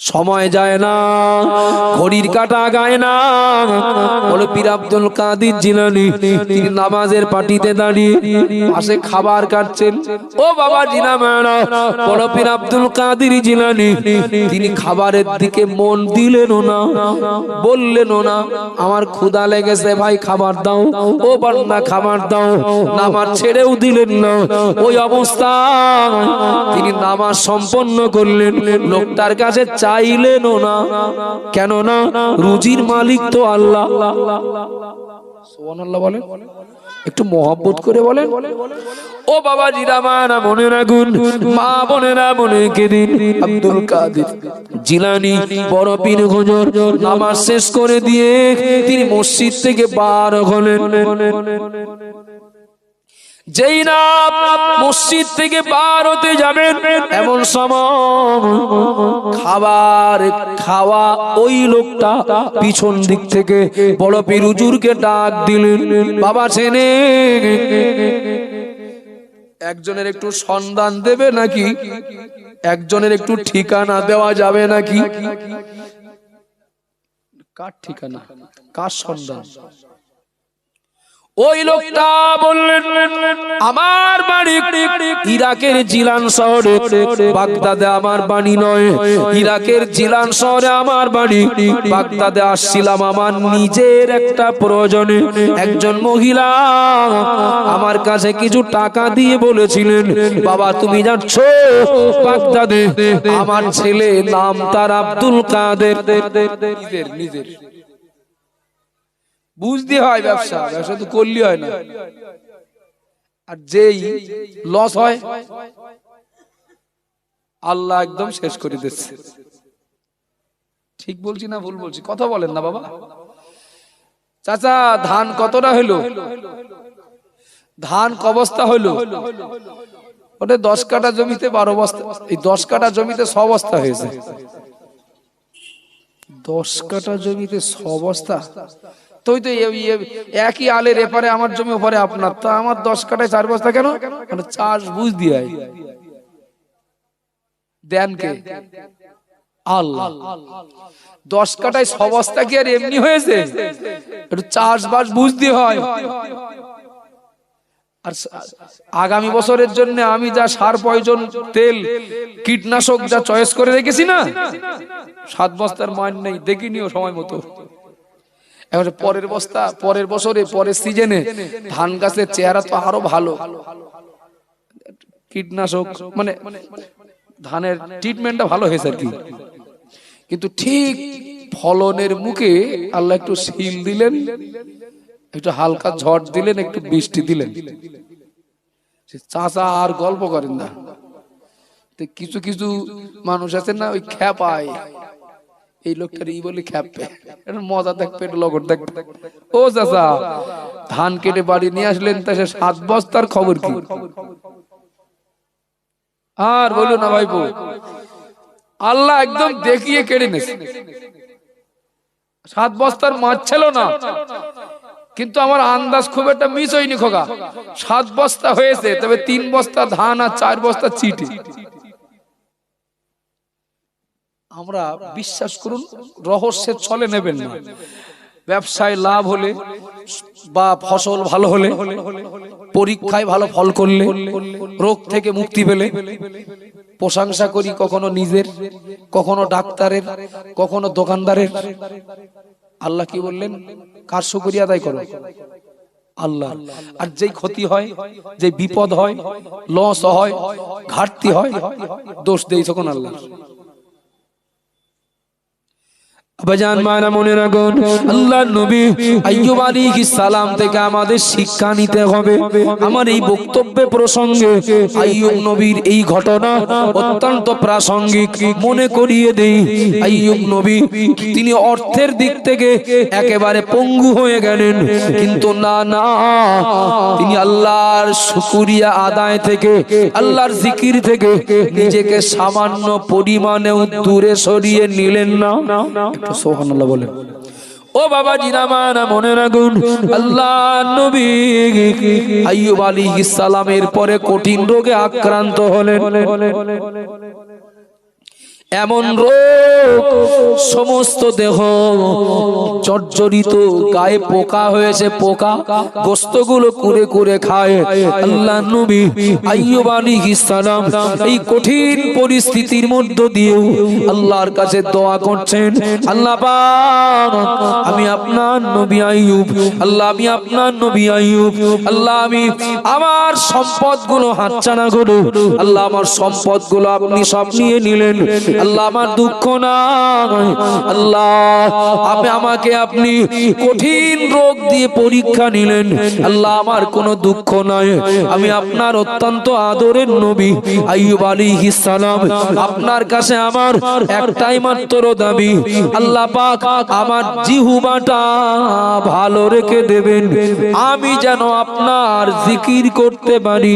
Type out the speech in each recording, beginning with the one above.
সময় যায় না, ঘড়ির কাঁটা গায় না। বলে পীর আব্দুল কাদের জিলানী তিনি নামাজের পাটিতে দাঁড়িয়ে পাশে খাবার কাটছেন। ও বাবা জিনামানা, বলে পীর আব্দুল কাদের জিলানী তিনি খাবারের দিকে মন দিলেনও না, বললেনও না আমার ক্ষুধা লেগেছে ভাই খাবার দাও, ও বান্দা খাবার দাও। নামাজ ছেড়েও দিলেন না। ওই অবস্থা তিনি নামাজ সম্পন্ন করলেন। লোকটার কাছে চাইলেনও না, কেন না রুজির মালিক তো আল্লাহ। সুবহানাল্লাহ বলেন, একটু মহব্বত করে বলেন। ও বাবা জিরামানা মনে রাখুন, মা বোনেরা মনে কেদিন আব্দুল কাদের জিলানী বড় পীর হুজুর নামাজ শেষ করে দিয়ে তিনি মসজিদ থেকে বার হলেন। যেই না মসজিদ থেকে বার হতে যাবেন এমন সময় খাবার খাওয়া ওই লোকটা পিছন দিক থেকে বড় পীর হুজুরকে ডাক দিলেন, বাবা ছেনে একজনের একটু সন্ধান দেবে নাকি, একজনের একটু ঠিকানা দেওয়া যাবে নাকি? কার ঠিকানা, কার সন্ধান? ওই লোকটা বললেন আমার বাড়ি ইরাকের জিলান শহরে, বাগদাদে আমার বাড়ি নয়, ইরাকের জিলান শহরে আমার বাড়ি। বাগদাদে আসছিলাম আমার নিজের একটা প্রয়োজনে। একজন মহিলা আমার কাছে কিছু টাকা দিয়ে বলেছিলেন, বাবা তুমি যাচ্ছ বাগদাদে, আমার ছেলে নাম তার আব্দুল কাদের। নিজের বুঝতে হয়, ব্যবসা ব্যবসা তো করলে হয় না। আর যেই লস হয় আল্লাহ একদম শেষ করে দিচ্ছে। ঠিক বলছি না ভুল বলছি? কথা বলেন না বাবা। চাচা ধান কতটা হইলো, ধান ক বস্তা হইলো? ওটা 10 কাঠা জমিতে 12 বস্তা। এই 10 কাঠা জমিতে 6 বস্তা হয়েছে। 10 কাঠা জমিতে 6 বস্তা। তো একই আলের এপারে আমার জমি ওপারে আপনার, তা আমার 10 কাঠায় 4 বস্তা কেন? মানে চাষ বুঝ দিয়ে দেন কে? আল্লাহ। 10 কাঠায় 6 বস্তা কি আর এমনি হয়েছে? একটু চাষবাস বুঝতে হয়। আর আগামী বছরের জন্য আমি যা সার পয়জন তেল কীটনাশক যা চয়েস করে রেখেছি না, 7 বস্তার মান নেই, দেখিনিও সময় মতো। পরের বস্তা পরের বছরে পরের সিজনে ধান গাছের চেহারা তো আরো ভালো। কীটনাশক মানে ধানের ট্রিটমেন্টটা ভালো হয়েছে আর কি। কিন্তু ঠিক ফলনের মুখে আল্লাহ একটু শিল দিলেন, একটু হালকা ঝড় দিলেন, একটু বৃষ্টি দিলেন। চাচা আর গল্প করেন না। কিছু কিছু মানুষ আছে না, ওই খ্যাপায়, এই লোকটার ই বলে খ্যাপে, মজা দেখবে, লগর দেখবে। ও চাচা ধান কেটে বাড়ি নিয়ে আসলেন, তা 7 বস্তার খবর কি? আর বলো না ভাইপো, আল্লাহ একদম দেখিয়ে কেড়ে নিয়েছে। 7 বস্তার মাছ ছিল না, কিন্তু আমার আন্দাজ খুব একটা মিস হয়নি খোকা। 7 বস্তা হয়েছে, তবে 3 বস্তা ধান আর 4 বস্তা চিঠি। আমরা বিশ্বাস করুন রহস্যের ছলে নেবেন না। ব্যবসায় লাভ হলে বা ফসল ভালো হলে, পরীক্ষায় ভালো ফল করলে, রোগ থেকে মুক্তি পেলে প্রশংসা করি, কখনো নিজের, কখনো ডাক্তারের, কখনো দোকানদারের। আল্লাহ কি বললেন? কার শুকরিয়া আদায় করো? আল্লাহ। আর যেই ক্ষতি হয়, যে বিপদ হয়, লস হয়, ঘাটতি হয়, দোষ দেই তখন আল্লাহ। আবাজান মানা মনে রাখুন, আল্লাহর নবী আইয়ুব আলাইহিস সালাম থেকে আমাদের শিক্ষা নিতে হবে। আমার এই বক্তব্যে প্রসঙ্গে আইয়ুব নবীর এই ঘটনা অত্যন্ত প্রাসঙ্গিক। মনে করিয়ে দেই, আইয়ুব নবী তিনি অর্থের দিক থেকে একেবারে পঙ্গু হয়ে গেলেন, কিন্তু না না, তিনি আল্লাহর শুকরিয়া আদায় থেকে, আল্লাহর জিকির থেকে নিজেকে সামান্য পরিমাণেও দূরে সরিয়ে নিলেন না। সুবহানাল্লাহ বলেন। ও বাবা জিনামানা মনে রাখুন, আল্লাহ নবী আইয়ুব আলাইহিস সালামের পরে কঠিন রোগে আক্রান্ত হলেন। এমন রোগ, সমস্ত দেহ জর্জরিত, গায়ে পোকা হয়েছে, পোকা গোস্তগুলো কুরে কুরে খায়। আল্লাহ নবী আইয়ুব আলাইহিস সালাম এই কঠিন পরিস্থিতির মধ্য দিয়েও আল্লাহর কাছে দোয়া করছেন, আল্লাহ পাক আমি আপনার নবী আইয়ুব, আল্লাহ আমি আপনার নবী আইয়ুব, আল্লাহ আমি আমার সম্পদগুলো হাতছাড়া করে, আল্লাহ আমার সম্পদগুলো আপনি সব নিয়ে নিলেন, আল্লাহ আমার দুঃখ নাই, আল্লাহ আমাকে আপনি কঠিন রোগ দিয়ে পরীক্ষা নিলেন, আল্লাহ আমার কোনো দুঃখ নাই, আমি আপনার অত্যন্ত আদরের নবী আইয়ুব আলাইহিস সালাম, আপনার কাছে আমার একটাই মাত্র দাবি, আল্লাহ পাক আমার জিহ্বাটা ভালো রেখে দেবেন, আমি যেন আপনার জিকির করতে পারি।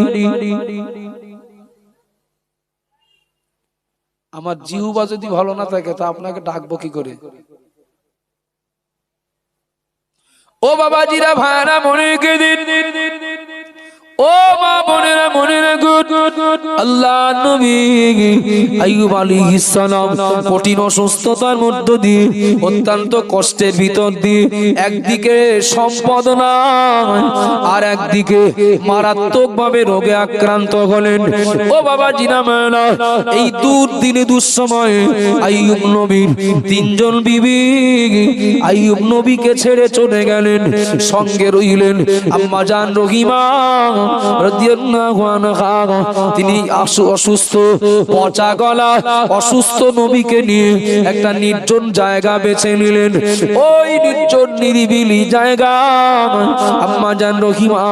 আমার জিহ্বা যদি ভালো না থাকে তা আপনাকে ডাকবো কি করে? ও বাবাজিরা, ভাইরা, মনে রেখে দিন, ও মা বোনেরা মনে রাখুন, আল্লাহ নবী আইয়ুব আলাইহিস সালাম কঠিন অসুস্থতার মধ্য দিয়ে, অত্যন্ত কষ্টের ভিতর দিয়ে, একদিকে সম্পদ নাই আর একদিকে মারাত্মকভাবে রোগে আক্রান্ত হলেন। ও বাবা জিনা মেলা, এই দুর্দিনে দুঃসময়ে আইয়ুব নবীর তিনজন বিবি আইয়ুব নবীকে ছেড়ে চলে গেলেন, সঙ্গে রইলেন আম্মা জান রহিমা রাদিয়াল্লাহু আনহা। তিনি অসুস্থ, পচা গলা অসুস্থ নবীকে নিয়ে একটা নির্জন জায়গা বেছে নিলেন। ওই নির্জন নিরিবিলি জায়গা আম্মা জান রহিমা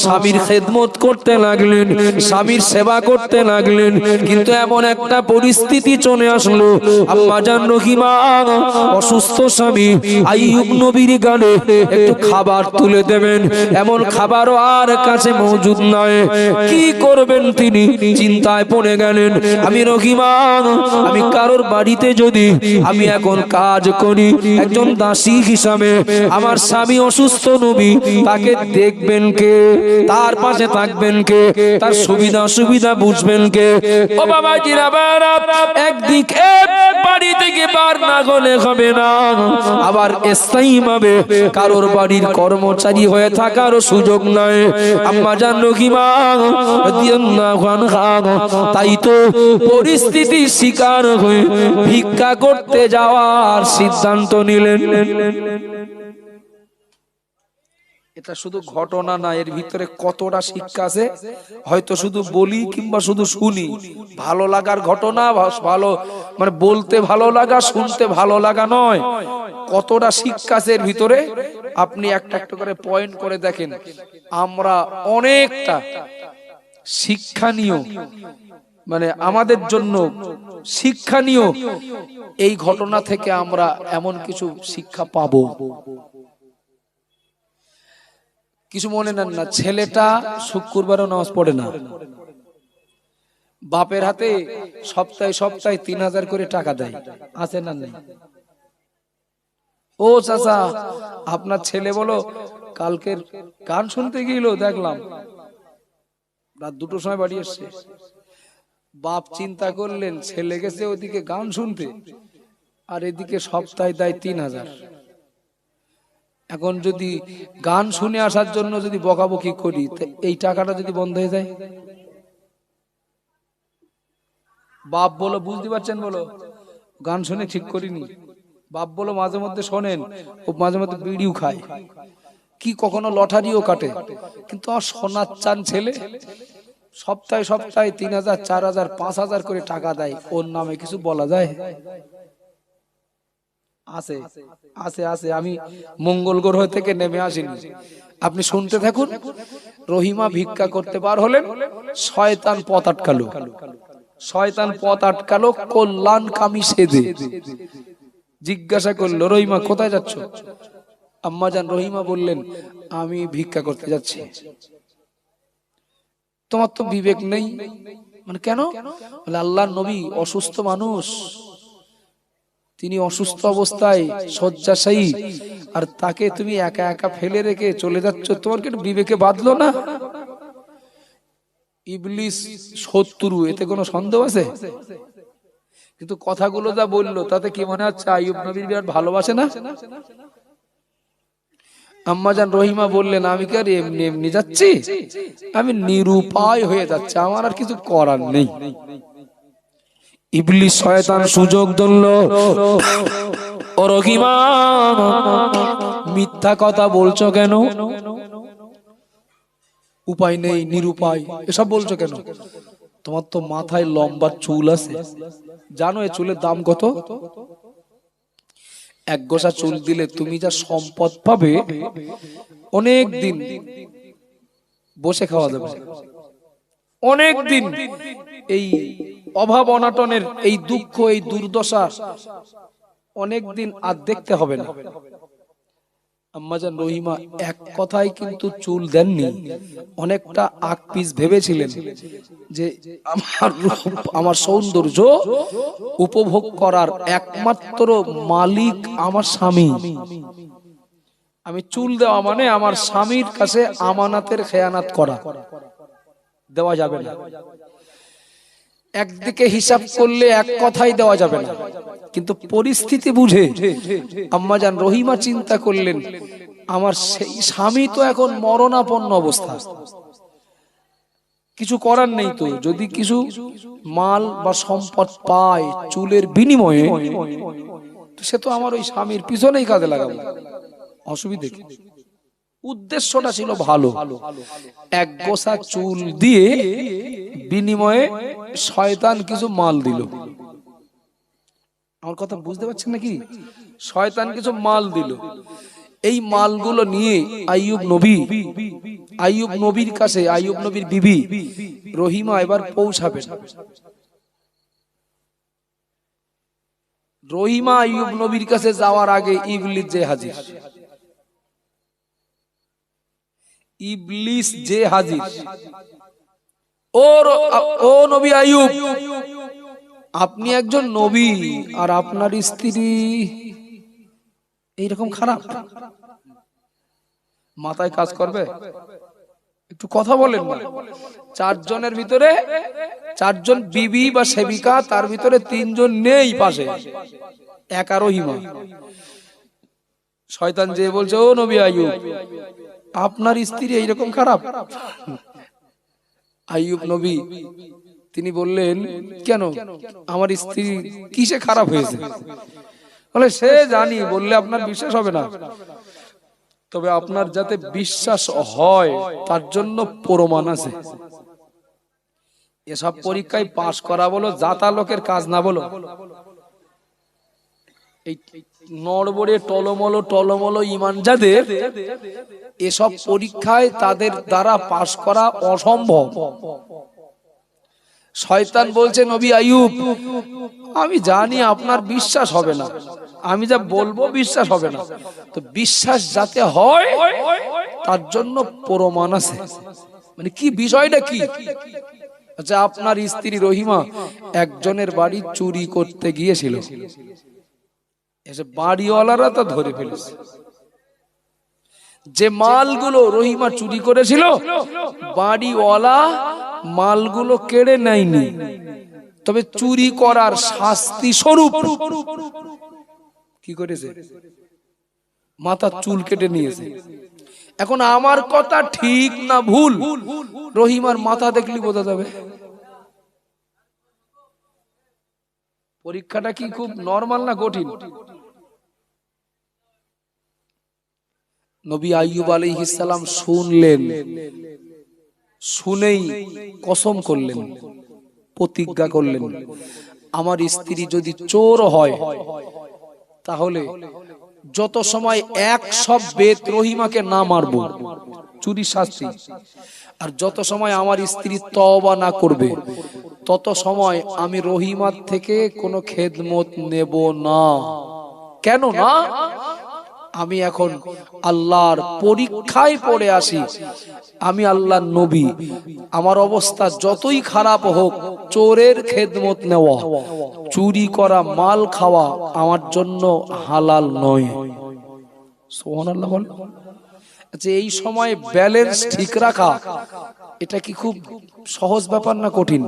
স্বামীর খেদমত করতে লাগলেন, স্বামীর সেবা করতে লাগলেন। কিন্তু এমন একটা পরিস্থিতি চলে আসলো, আম্মা জান রহিমা অসুস্থ স্বামী আইয়ুব নবীর গালে একটু খাবার তুলে দেবেন, এমন খাবারও আর কাছে মজুদ নয়। কি করবেন তিনি চিন্তায় পড়ে গেলেন। আমি রহিমা, আমি কারোর বাড়িতে যদি আমি এখন কাজ করি একজন দাসী হিসাবে, আমার স্বামী অসুস্থ নবী, তাকে দেখবেন কে, তার পাশে থাকবেন কে, তার সুবিধা অসুবিধা বুঝবেন কে? ও বাবা জিরা বারা, একদিকে বাড়ি থেকে বার না হলে হবে না, আবার স্থায়ী ভাবে কারোর বাড়ির কর্মচারী হয়ে থাকারও সুযোগ নয়। আম্মা জান রহিমা রাদিয়াল্লাহু আনহা তাই তো পরিস্থিতির শিকার হয়ে ভিক্ষা করতে যাওয়ার সিদ্ধান্ত নিলেন। এটা শুধু ঘটনা না, এর ভিতরে কতটা শিক্ষা আছে হয়তো শুধু বলি কিংবা শুধু শুনি, ভালো লাগার ঘটনা, ভালো মানে বলতে ভালো লাগা, শুনতে ভালো লাগা নয়, কতটা শিক্ষা আছে এর ভিতরে। আপনি একটা একটা করে পয়েন্ট করে দেখেন, আমরা অনেকটা শিক্ষণীয়, মানে আমাদের জন্য শিক্ষণীয় এই ঘটনা থেকে আমরা এমন কিছু শিক্ষা পাবো। কিছু মনে নেন না, ছেলেটা শুক্রবারও নামাজ পড়ে না, বাপের হাতে সপ্তাহে সপ্তাহে 3000 করে টাকা দেয়, আছে না নেই? ও চাচা, আপনার ছেলে বলো কালকের গান শুনতে গেল, দেখলাম রাত 2টোর সময় বাড়ি এসছে। বাপ চিন্তা করলেন, ছেলে গেছে ওদিকে গান শুনতে আর এদিকে সপ্তাহে দেয় 3000। এখন যদি গান শুনে আসার জন্য যদি বকাবকি করি, এই টাকাটা যদি বন্ধ হয়ে যায়, বাপ বলো বুঝতে পারছেন, বলো গান শুনে ঠিক করিনি, বাপ বলো মাঝে মধ্যে শোনেন, ও মাঝে মধ্যে বিড়িও খায়, কি কখনো লটারিও কাটে, কিন্তু আমার সোনার চান ছেলে সপ্তাহে সপ্তাহে 3000, 4000, 5000 করে টাকা দেয়, ওর নামে কিছু বলা যায়? আছে আছে আছে, আমি মঙ্গল গ্রহ থেকে নেমে আসিনি, আপনি শুনতে থাকুন। রহিমা ভিক্ষা করতে বার হলেন, শয়তান পথ আটকালো, শয়তান পথ আটকালো কল্যাণকামী সেজে। জিজ্ঞাসা করলো, রহিমা কোথায় যাচ্ছ? আম্মা জান রহিমা বললেন, আমি ভিক্ষা করতে যাচ্ছি। তোমার তো বিবেক নেই? মানে কেন? বলে আল্লাহর নবী অসুস্থ মানুষ, তিনি অসুস্থ অবস্থায় শয্যাশায়ী, আর তাকে তুমি একা একা ফেলে রেখে চলে যাচ্ছ, তোমার কি বিবেকে বাঁধলো না? ইবলিস শত্রু, এতে কোনো সন্দেহ আছে? কিন্তু কথাগুলো যা বললো তাতে কি মনে হচ্ছে আইয়ুব নবীর বিরাট ভালোবাসে না? আম্মাজান রহিমা বললেন, আমি কি আর এমনি এমনি যাচ্ছি, আমি নিরুপায় হয়ে যাচ্ছে, আমার আর কিছু করার নেই। ইবলিস শয়তান সুযোগ ধরল, ও রহিমা মিথ্যা কথা বলছো কেন? উপায় নেই, নিরুপায়, এসব বলছো কেন? তোমার তো মাথায় লম্বা চুল আছে, জানো এ চুলের দাম কত? এক গোছা চুল দিলে তুমি যা সম্পদ পাবে, অনেক দিন বসে খাওয়া যাবে, অনেক দিন এই অভাব অনাটনের এই দুঃখ এই দুর্দশা অনেক দিন আর দেখতে হবে না। আম্মাজান রহিমা এক কথায় কিন্তু চুল দেননি, অনেকটা আকপিস ভেবেছিলেন যে আমার সৌন্দর্য উপভোগ করার একমাত্র মালিক আমার স্বামী, আমি চুল দেওয়া মানে আমার স্বামীর কাছে আমানাতের খেয়ানাত করা, দেওয়া যাবে না। একদিকে হিসাব করলে এক কথাই দেওয়া যাবে না, কিন্তু পরিস্থিতি বুঝে আম্মাজান রহিমা চিন্তা করলেন, আমার সেই স্বামী তো এখন মরণাপন্ন অবস্থা, কিছু করার নেই, তো যদি কিছু মাল বা সম্পদ পায় চুলের বিনিময়ে, সে তো আমার ওই স্বামীর পিছনেই কাজে লাগাবো, অসুবিধে কি? উদ্দেশ্যটা ছিল ভালো। এক গোছা চুল দিয়ে বিনিময়ে শয়তান কিছু মাল দিল। আমার কথা বুঝতে পারছেন নাকি? শয়তান কিছু মাল দিল, এই মালগুলো নিয়ে আইয়ুব নবীর কাছে, আইয়ুব নবীর বিবি রহিমা এবার পৌঁছাবেন। রহিমা আইয়ুব নবীর কাছে যাওয়ার আগে ইবলিস যে হাজির, ইবলিস যে হাজির, ও নবী আইয়ুব, আপনি একজন নবী আর আপনার স্ত্রী এইরকম খারাপ, মাথায় কাজ করবে? একটু কথা বলেন না। চারজনের ভিতরে চারজন বিবি বা সেবিকা, তার ভিতরে তিনজন নেই পাশে, একা রহিমা। শয়তান যে বলছে, ও নবী আইয়ুব, আপনার স্ত্রী এইরকম খারাপ? আইয়ুব নবী তিনি বললেন, কেন, আমার স্ত্রী কিসে খারাপ হয়েছে? বলে, সে জানি, বললে আপনার বিশ্বাস হবে না, তবে আপনার যাতে বিশ্বাস হয় তার জন্য প্রমাণ আছে। এসব পরীক্ষায় পাশ করা বলো জাতা লোকের কাজ না, বলো এই নড়বড়ে টলমলো ঈমান যাদের, এসব পরীক্ষায় তাদের দ্বারা পাশ করা অসম্ভব। শয়তান বলছে, নবী আইয়ুব, আমি জানি আপনার বিশ্বাস হবে না, আমি যা বলবো বিশ্বাস হবে না, তো বিশ্বাস যাতে হয় তার জন্য প্রমাণ আছে। মানে কি বিষয়টা কি? আচ্ছা, আপনার স্ত্রী রহিমা একজনের বাড়ি চুরি করতে গিয়েছিল, এসে বাড়িওয়ালারা তা ধরে ফেলেছে। যে মালগুলো রহিমা চুরি করেছিল, বাড়িওয়ালা মালগুলো কেড়ে নেয়নি, তবে চুরি করার শাস্তি স্বরূপ কি করেছে? মাথার চুল কেটে নিয়েছে। এখন আমার কথা ঠিক না ভুল, রহিমার মাথা দেখলি বোঝা যাবে। পরীক্ষাটা কি খুব নরমাল না কঠিন? নবী আইয়ুব আলাইহিস সালাম শুনলেন, শুনেই কসম করলেন, প্রতিজ্ঞা করলেন, আমার স্ত্রী যদি চোর হয় তাহলে যত সময় 100 বেত রহিমাকে না মারবো, চুরি শাস্তি, আর যত সময় আমার স্ত্রী তওবা না করবে তত সময় আমি রহিমার থেকে কোনো খেদমত নেব না। কেন না? আমি এখন আল্লাহর পরীক্ষায় পড়ে আসি, আমি আল্লাহর নবী, আমার অবস্থা যতই খারাপ হোক, চোরের খেদমত নেওয়া, চুরি করা, মাল খাওয়া আমার জন্য হালাল নয়। সুবহানাল্লাহ বল। আচ্ছা, এই সময় ব্যালেন্স ঠিক রাখা এটা কি খুব সহজ ব্যাপার না কঠিন?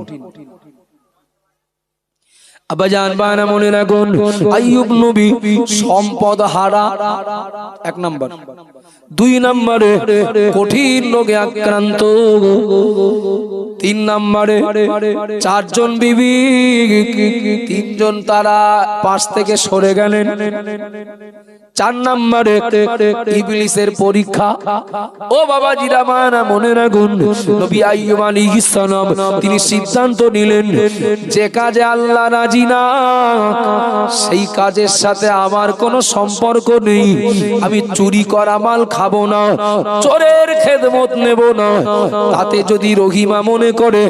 আব্বাজান বানা মনে রাখুন, আইয়ুব নবী সম্পদ হারা 1 নাম্বার, 2 নম্বরে কঠিন রোগে আক্রান্ত, 3 নম্বরে 4 জন বিবি, 3 জন তারা পাশ থেকে সরে গেলেন, 4 নম্বরে ইবলিসের পরীক্ষা। ও বাবা জিরা মানা মনে রাখুন, নবী আইয়ুব আলাইহিস সালাম তিনি সিদ্ধান্ত নিলেন, যে কাজে আল্লাহ রাজি না সেই কাজের সাথে আমার কোনো সম্পর্ক নেই। আমি চুরি করা মাল খাবো না, চোরের খেদমত নেব না। তাতে যদি রহিমা মনে করে,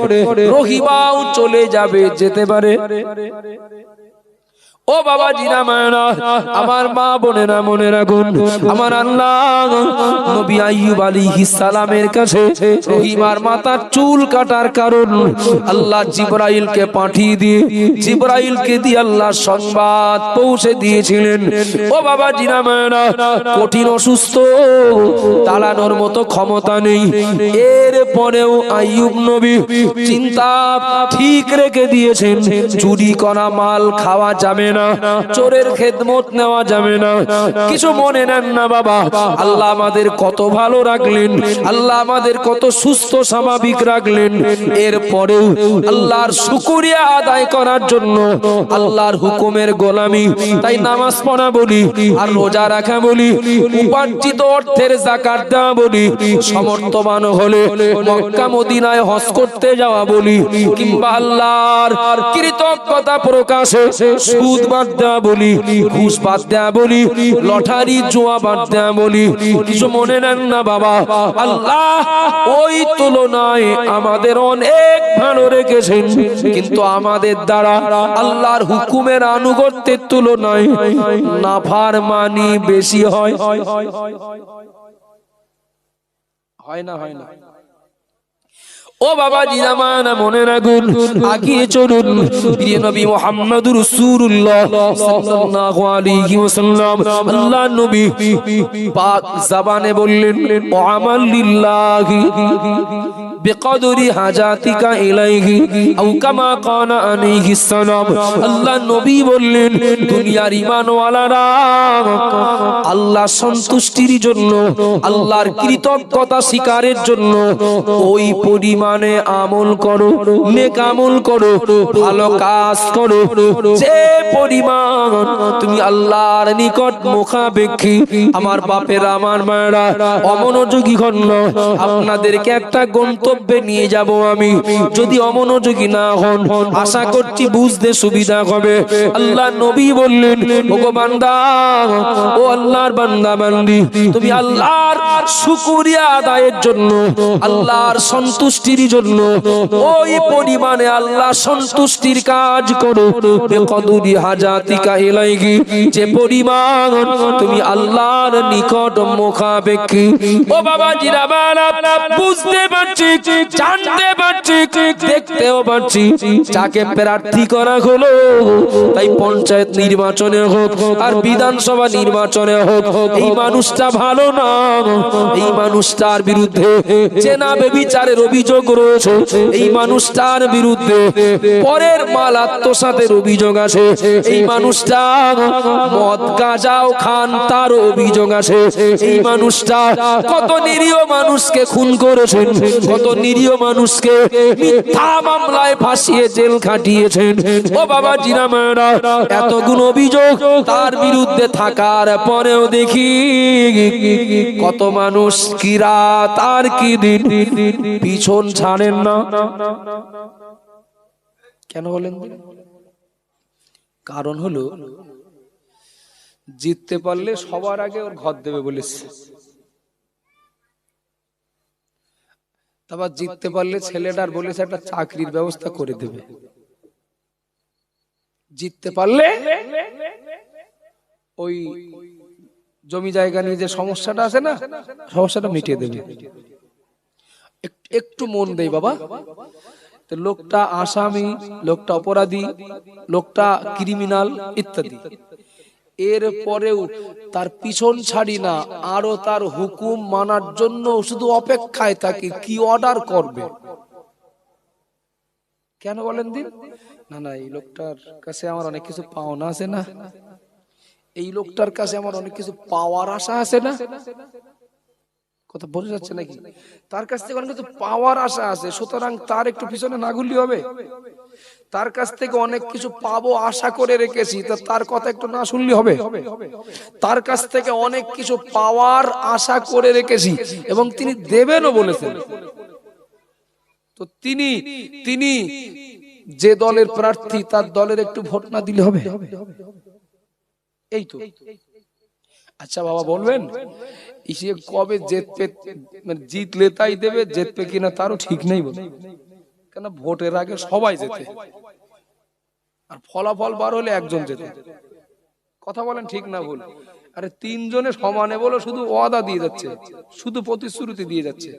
রহিমাও চলে যাবে, যেতে পারে। ও বাবা জিনা মায়না, আমার মা বোনেরা মনে রাখুন, আমার আল্লাহ নবী আইয়ুব আলাইহিস সালামের কাছে রহিমার মাথার চুল কাটার কারণ আল্লাহ জিবরাইলকে পাঠিয়ে দিয়ে, জিবরাইলকে দিয়ে আল্লাহ সংবাদ পৌঁছে দিয়েছিলেন। ও বাবা জিনা মায়না, কঠিন অসুস্থ, দাঁড়ানোর মতো ক্ষমতা নেই, এরপরেও আইয়ুব নবী চিন্তা ঠিক রেখে দিয়েছেন, চুরি করা মাল খাওয়া যাবে না, চোরের খেদমত নেওয়া যাবে না। কিছু মনে নেন না বাবা, আল্লাহ আমাদের কত ভালো রাখলেন, আল্লাহ আমাদের কত সুস্থ স্বাভাবিক রাখলেন। এরপরেও আল্লাহর শুকরিয়া আদায় করার জন্য, আল্লাহর হুকুমের গোলামি, তাই নামাজ পড়া বলি, আর রোজা রাখা বলি, উপার্জিত অর্থের যাকাত দেওয়া বলি, সমর্থবান হলে মক্কা মদিনায় হজ করতে যাওয়া বলি, কিংবা আল্লাহর কৃতজ্ঞতা প্রকাশে সুদ বাদ দেওয়া বলি, ঘুষ বাদ দেওয়া বলি, লটারি জুয়া বাদ দেওয়া বলি। কিছু মনে নেন না বাবা, আল্লাহ ওই তুলনায় আমাদের অনেক ভালো রেখেছেন, কিন্তু আমাদের দ্বারা আল্লাহর হুকুমের আনুগত্যের তুলনায় নাফরমানি বেশি হয়। হয় না? হয় না? ও বাবা জিজামানা মনে রাখুন, আগিয়ে চলুন। প্রিয় নবী মুহাম্মদুর রাসূলুল্লাহ সাল্লাল্লাহু আলাইহি ওয়াসাল্লাম, আল্লাহর নবী পাক জবানে বললেন, ও আমাল লিল্লাহি বিকদরি হাজাতিকা ইলাইহি আও কামা কানা আলাইহিস সালাম। আল্লাহর নবী বললেন, দুনিয়ার ঈমানওয়ালারা আল্লাহ সন্তুষ্টির জন্য, আল্লাহর কৃতজ্ঞতা স্বীকারের জন্য ওই পরিমাণে আমল করো, নেক আমল করো, ভালো কাজ করো, যে পরিমাণ তুমি আল্লাহর নিকট মুখাপেক্ষী। আমার বাপেরা, আমার মায়েরা, অমনোযোগী হন না, আপনাদেরকে একটা গন্তব্যে নিয়ে যাব আমি। যদি অমনোযোগী না হন, আশা করছি বুঝতে সুবিধা হবে। আল্লাহ নবী বললেন, ওগো বান্দা, ও আল্লাহর বান্দা বান্দি, তুমি আল্লাহর শুকরিয়া আদায়ের জন্য, আল্লাহর সন্তুষ্টির জন্য ওই পরিমাণে আল্লাহ সন্তুষ্টির কাজ করো, বেকদরি হাজাতিকা ইলাইহি, যে পরিমাণ তুমি আল্লাহর নিকট মুখাপেক্ষী। ও বাবা জিরা বালা, বুঝতে পারছি, জানতে পারছি, দেখতেও পারছি, যাকে প্রার্থী করা হলো, তাই পঞ্চায়েত নির্বাচনে হোক আর বিধানসভা নির্বাচনে হোক, এই মানুষটা ভালো না, এই মানুষটার বিরুদ্ধে চেনা বেবিচারের অভিযোগ রয়েছে, এই মানুষটার বিরুদ্ধে পরের মাল আত্মসাতের অভিযোগ আছে, এই মানুষটা মদ গাঁজাও খান তার অভিযোগ আছে, এই মানুষটা কত নিরীহ মানুষকে খুন করেছেন, কত নিরীহ মানুষকে মিথ্যা মামলায় ফাঁসিয়ে জেল খাটিয়েছেন। ও বাবা জিনা মায়েরা, এতগুলো অভিযোগ তার বিরুদ্ধে থাকার পরেও দেখি কত মানুষ কি রাত আর কি দিন পিছন ছাড়েন না। কেন বলেন? কারণ হলো, জিততে পারলে সবার আগে ওর ঘর দেবে বলেছে, তারপর জিততে পারলে ছেলেটার বলেছে একটা চাকরির ব্যবস্থা করে দেবে, জিততে পারলে ওই জমি জায়গা নিয়ে যে সমস্যাটা আছে না, সমস্যাটা মিটিয়ে দেবে। একটু মন দেই বাবা, লোকটা আসামি, লোকটা অপরাধী, লোকটা ক্রিমিনাল ইত্যাদি, এর পরেও তার পিছন ছাড়ি না, আরো তার হুকুম মানার জন্য শুধু অপেক্ষায় থাকি কি অর্ডার করবে। কেন বলেন দিন? না না, এই লোকটার কাছে আমার অনেক কিছু পাওনা আছে না, এই লোকটার কাছে আমার অনেক কিছু পাওয়ার আশা আছে না, কথা বোঝা যাচ্ছে নাকি? তার কাছ থেকে অনেক কিছু পাওয়ার আশা আছে, সুতরাং তার একটু পিছনে না ঘুরলে হবে। তার কাছ থেকে অনেক কিছু পাবো আশা করে রেখেছি, তা তার কথা একটু না শুনলে হবে? তার কাছ থেকে অনেক কিছু পাওয়ার আশা করে রেখেছি এবং তিনি দেবেনও বলেছেন। তো তিনি তিনি যে দলের প্রার্থী, তার দলের একটু ভোট না দিলে হবে? এই তো। আচ্ছা বাবা বলবেন, ইসে কবে জিতবে, মানে জিতলে তাই দেবে, জিতবে কিনা তারও ঠিক নেই বলে, কেন ভোটের আগে সবাই যেতে, আর ফলাফল বার হলে একজন যেতে। কথা বলেন ঠিক না ভুল? আরে তিনজনে সমানে বলো, শুধু ওয়াদা দিয়ে যাচ্ছে, শুধু প্রতিশ্রুতি দিয়ে যাচ্ছে।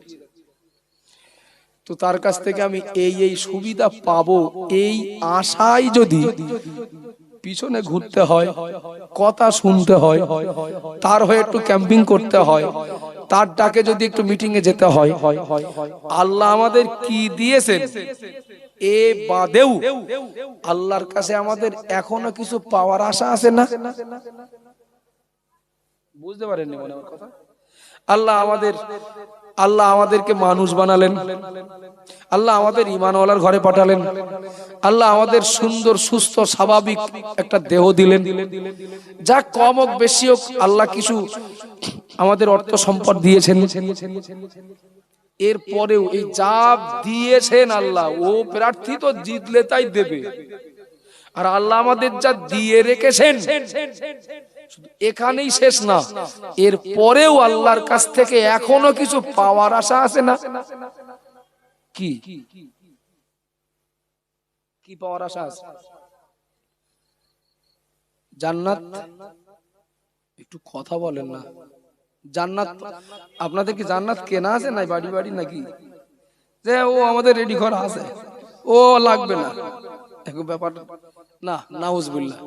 তো তার কাছ থেকে আমি এই এই সুবিধা পাবো, এই আশায় যদি পিছনে ঘুরতে হয়, কথা শুনতে হয়, তার হয়ে একটু ক্যাম্পিং করতে হয়, তার ডাকে যদি একটু মিটিং এ যেতে হয়, আল্লাহ আমাদের কি দিয়েছেন এ বাদেও আল্লাহর কাছে আমাদের এখনো কিছু পাওয়ার আশা আছে না? বুঝতে পারেননি মনে আমার কথা? আল্লাহ আমাদেরকে মানুষ বানালেন, আল্লাহ আমাদের ঈমানওয়ালার ঘরে পাঠালেন, আল্লাহ আমাদের সুন্দর সুস্থ স্বাভাবিক একটা দেহ দিলেন, যা কম হোক বেশি হোক আল্লাহ কিছু আমাদের অর্থ সম্পদ দিয়েছেন। এরপরেও এই যা দিয়েছেন আল্লাহ, ও প্রার্থী তো জিতলে তাই দেবে, আর আল্লাহ আমাদের যা দিয়ে রেখেছেন এখানেই শেষ না, এর পরেও আল্লাহর কাছ থেকে এখনো কিছু পাওয়ার আশা আছে না? কি কি পাওয়ার আশা আছে? জান্নাত। একটু কথা বলেন না। জান্নাত, আপনাদের কি জান্নাত কেনা আছে নাই বাড়ি বাড়ি নাকি? যে ও আমাদের রেডি করা আছে, ও লাগবে না, এখন ব্যাপার না। নাউজুবিল্লাহ,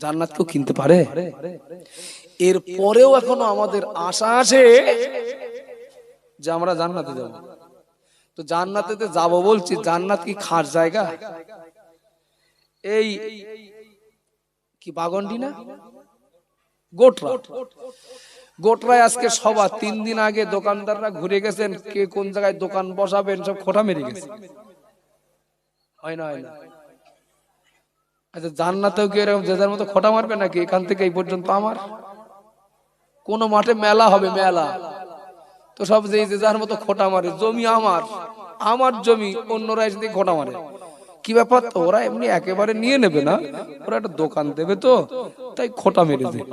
জান্নাত কেউ কিনতে পারে? এর পরেও এখনো আমাদের আশা আছে যে আমরা জান্নাতে যাব। তো জান্নাতেতে যাব বলছি, জান্নাত কি খাস জায়গা? এই কি বাগন্ডি না গোটরা, গোটরায় আজকে সভা, 3 দিন আগে দোকানদাররা ঘুরে গেছেন, কে কোন জায়গায় দোকান বসাবেন সব খোটা মেরে গেছে। হয় না? হয় না? আচ্ছা জান্নাতেও কি এরকম যে যার মতো খোটা মারবে নাকি? এখান থেকে এই পর্যন্ত আমার কোন মাঠে মেলা হবে, মেলা তো সব যে যার মতো খোটা মারে, জমি আমার, আমার জমি অন্যরা এসে খোটা মারে। কি ব্যাপার? তো ওরা এমনি একেবারে নিয়ে নেবে না, ওরা একটা দোকান দেবে তো তাই খোটা মেরে দেয়।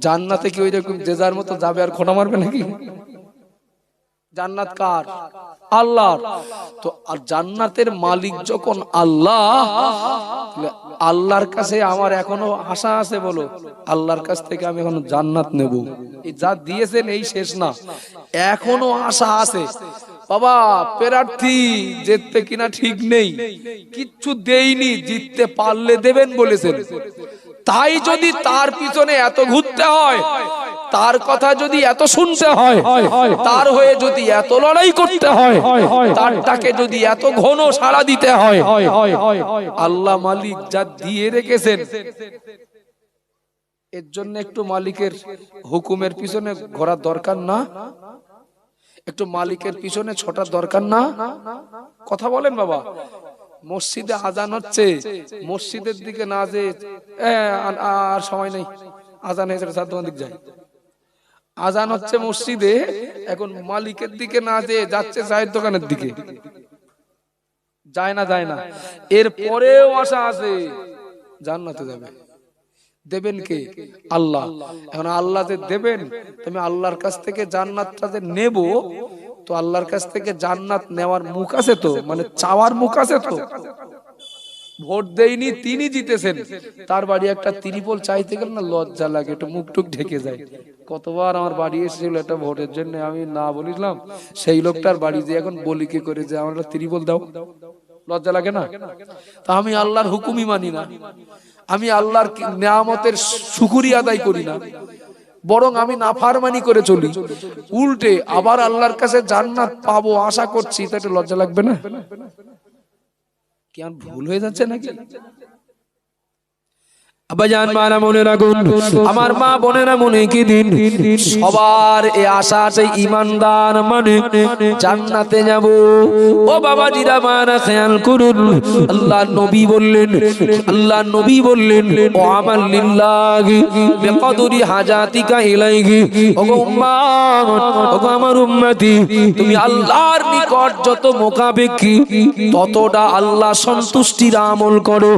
জান্নাতে কি ওই রকম যে যার মতো যাবে আর খোটা মারবে নাকি? জান্নাত কার? আল্লাহ। তো আর জান্নাতের মালিক যখন আল্লাহ, আল্লাহর কাছে আমার এখনো আশা আছে, বলো আল্লাহর কাছ থেকে আমি এখনো জান্নাত নেব। এই যা দিয়েছেন এই শেষ না, এখনো আশা আছে। বাবা প্রার্থী জিতবে কিনা ঠিক নেই, কিচ্ছু দেইনি, জিততে পারলে দেবেন বলেছেন। তাই যদি তার পিছনে এত ঘুরতে হয়, তার কথা যদি এত শুনতে হয়, তার হয়ে যদি এত লড়াই করতে হয়, তার ডাকে যদি এত ঘন সাড়া দিতে হয়, আল্লাহ মালিক যা দিয়ে রেখেছেন, এর জন্য একটু মালিকের হুকুমের পিছনে ঘোরার দরকার না? একটু মালিকের পিছনে ছোটার দরকার না? কথা বলেন বাবা। মসজিদে আজান হচ্ছে, মসজিদের দিকে না যে আর সময় নেই, আজান হয়েছে সাধারণ দিক যায়, আজান হচ্ছে মসজিদে, এখন মালিকের দিকে না যে যাচ্ছে চায়ের দোকানের দিকে, যায় না, যায় না। এর পরেও আশা আছে জান্নাতে যাবে। দেবেন কে? আল্লাহ। এখন আল্লাহ যে দেবেন, তুমি আল্লাহর কাছ থেকে জান্নাতটা যে নেব, তো আল্লাহর কাছ থেকে জান্নাত নেওয়ার মুখ আছে তো, মানে চাওয়ার মুখ আছে তো। ভোট দেয়নি, তিনি জিতেছেন, তার বাড়ি একটা ত্রিপল চাইতে গেলে না লজ্জা লাগে, একটু মুখ টুক ঢেকে যায়। কতবার আমার বাড়ি এসেছিল একটা ভোটের জন্য, আমি না বলিলাম, সেই লোকটার বাড়ি যে এখন বলি কি করে যে আমার ত্রিপল দাও, লজ্জা লাগে না? তা আমি আল্লাহর হুকুমই মানি না, আমি আল্লাহর নিয়ামতের শুকরিয়া আদায় করি না, বরং আমি নাফরমানি করে চলি, উল্টে আবার আল্লাহর কাছে জান্নাত পাবো আশা করছি, তা একটু লজ্জা লাগবে না? কি আর ভুল হয়ে যাচ্ছে নাকি? আব্বাজান মারা মনে রাখুন, আমার মা বোনেরা মনে কি দিন সবার এই আশা আছে ঈমানদার মানে জান্নাতে যাব। ও বাবাজিরা মারা খেয়াল করুন, আল্লাহর নবী বললেন, আল্লাহর নবী বললেন, ও আমাল লিল্লাহি বিকদরি হাজাতিকা ইলাইহি। ওগো উম্মত, ওগো আমার উম্মতি, তুমি আল্লাহর নিকট যত মোকাবেক্ষী ততটা আল্লাহ সন্তুষ্টির আমল করো।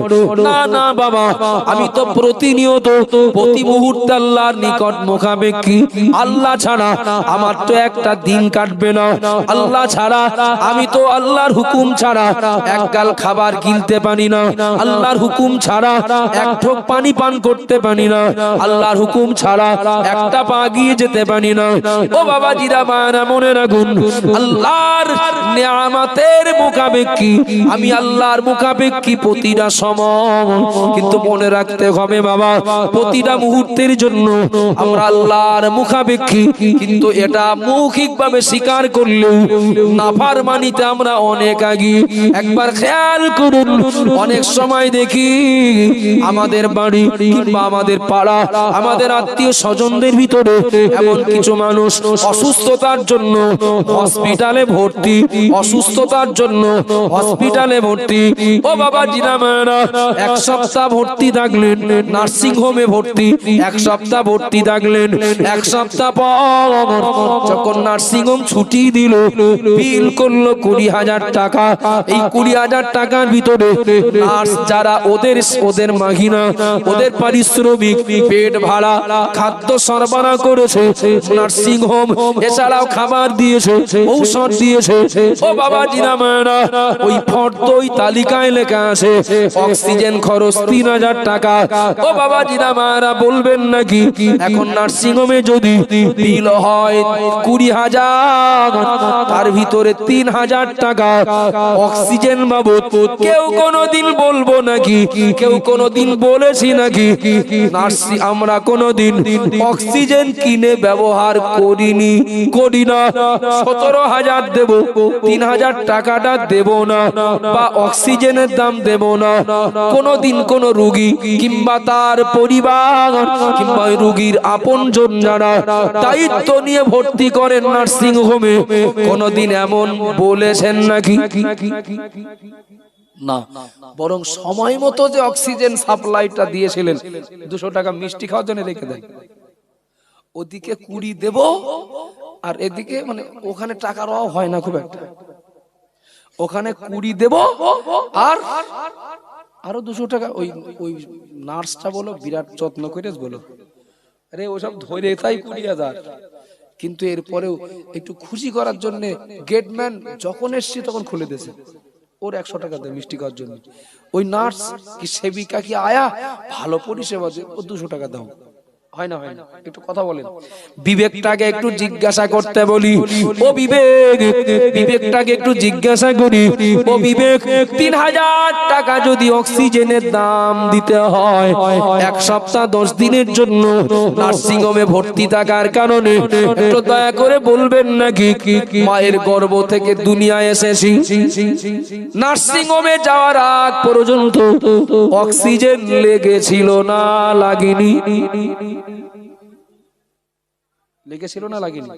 না না বাবা, আমি তো প্রতিনিয়ত প্রতি মুহূর্তে আল্লাহর নিকট মুখাপেক্ষী। আল্লাহ ছাড়া আমার তো একটা দিন কাটবে না, আল্লাহ ছাড়া আমি তো আল্লাহর হুকুম ছাড়া এক গাল খাবার কিনতে পারি না, আল্লাহর হুকুম ছাড়া এক ঢোক পানি পান করতে পারি না, আল্লাহর হুকুম ছাড়া একটা পা এগিয়ে যেতে পারি না। ও বাবাজিরা মায়েরা মনে রাখুন, আল্লাহর নিয়ামতের মুখাপেক্ষী আমি আল্লাহর মুখাপেক্ষী প্রতিটা সময়। কিন্তু মনে রাখতে হবে বাবা, প্রতিটা মুহূর্তের জন্য আমরা আল্লাহর মুখাপেক্ষী, কিন্তু এটা মৌখিকভাবে স্বীকার করলেও নাফরমানিতে আমরা অনেক আগে। একবার খেয়াল করুন, অনেক সময় দেখি আমাদের বাড়ি কিংবা আমাদের পাড়া, আমাদের আত্মীয় স্বজনদের ভিতরে এমন কিছু মানুষ অসুস্থতার জন্য হসপিটালে ভর্তি, অসুস্থতার জন্য হসপিটালে ভর্তি। ও বাবা জিনা মায়েরা, এক সপ্তাহ ভর্তি থাকলেন, নার্সিং হোমে ভর্তি, এক সপ্তাহ ভর্তি থাকলেন, এক সপ্তাহ পর যখন নার্সিং হোম ছুটি দিল, বিল করলো 20,000 টাকা। এই 20,000 টাকার ভিতরে নার্স যারা ওদের মাহিনা, ওদের পারিশ্রমিক, পেট ভাড়া, খাদ্য সরবরাহ করেছে নার্সিং হোম, এছাড়াও খাবার দিয়েছে, ঔষধ দিয়েছে। ও বাবা জিনা মায়েরা, ওই ফর্দ ওই তালিকায় লেখা আছে অক্সিজেন খরচ 3,000 টাকা। ও বাবা জিনা মায়েরা, বলবেন নাকি এখন নার্সিং হোমে যদি বিল হয় 20,000, তার ভিতরে 3,000 টাকা অক্সিজেন বাবদ? কেউ কোনোদিন বলবো নাকি, কেউ কোনোদিন বলেছি নাকি নার্সি আমরা কোনোদিন অক্সিজেন কিনে ব্যবহার করিনি, করি না? 17,000 দেব, 3,000 টাকাটা দেব না, বা অক্সিজেনের দাম দেব না। কোনোদিন কোন রোগী কিংবা তার পরিবার কিংবা রোগীর আপনজন যারা দায়িত্ব নিয়ে ভর্তি করেন নার্সিং হোমে, কোনোদিন এমন বলেছেন নাকি? না, বরং সময় মতো যে অক্সিজেন সাপ্লাইটা দিয়েছিলেন, 200 টাকা মিষ্টি খাওয়ার জন্য রেখে দেন। ওদিকে 20 দেব, আর এদিকে মানে ওখানে টাকার অভাব হয় না খুব একটা, ওখানে 20 দেব আর আরো 200 টাকা। ওই ওই নার্সটা বলো বিরাট যত্ন করে বলো, আরে ওসব ধরে তাই 20,000। কিন্তু এরপরেও একটু খুশি করার জন্য গেটম্যান যখন এসছে তখন খুলে দিয়েছে, ওর 100 টাকা দেয় মিষ্টি খাওয়ার জন্য। ওই নার্স কি সেবিকা কি আয়া ভালো পরিষেবা, ও 200 টাকা দাও। হয় না, হয় না? একটু কথা বলেন। বিবেকটাকে একটু জিজ্ঞাসা করতে বলি, ও বিবেক, বিবেকটাকে একটু জিজ্ঞাসা করি, ও বিবেক, 3,000 টাকা যদি অক্সিজেনের দাম দিতে হয় এক সপ্তাহ 10 দিনের জন্য নার্সিং হোমে ভর্তি থাকার কারণে, একটু দয়া করে বলবেন নাকি মায়ের গর্ভ থেকে দুনিয়ায় এসেছি, নার্সিং হোমে যাওয়ার আগ পর্যন্ত অক্সিজেন লেগেছিল না লাগেনি? লেগেছিল না লাগেনি?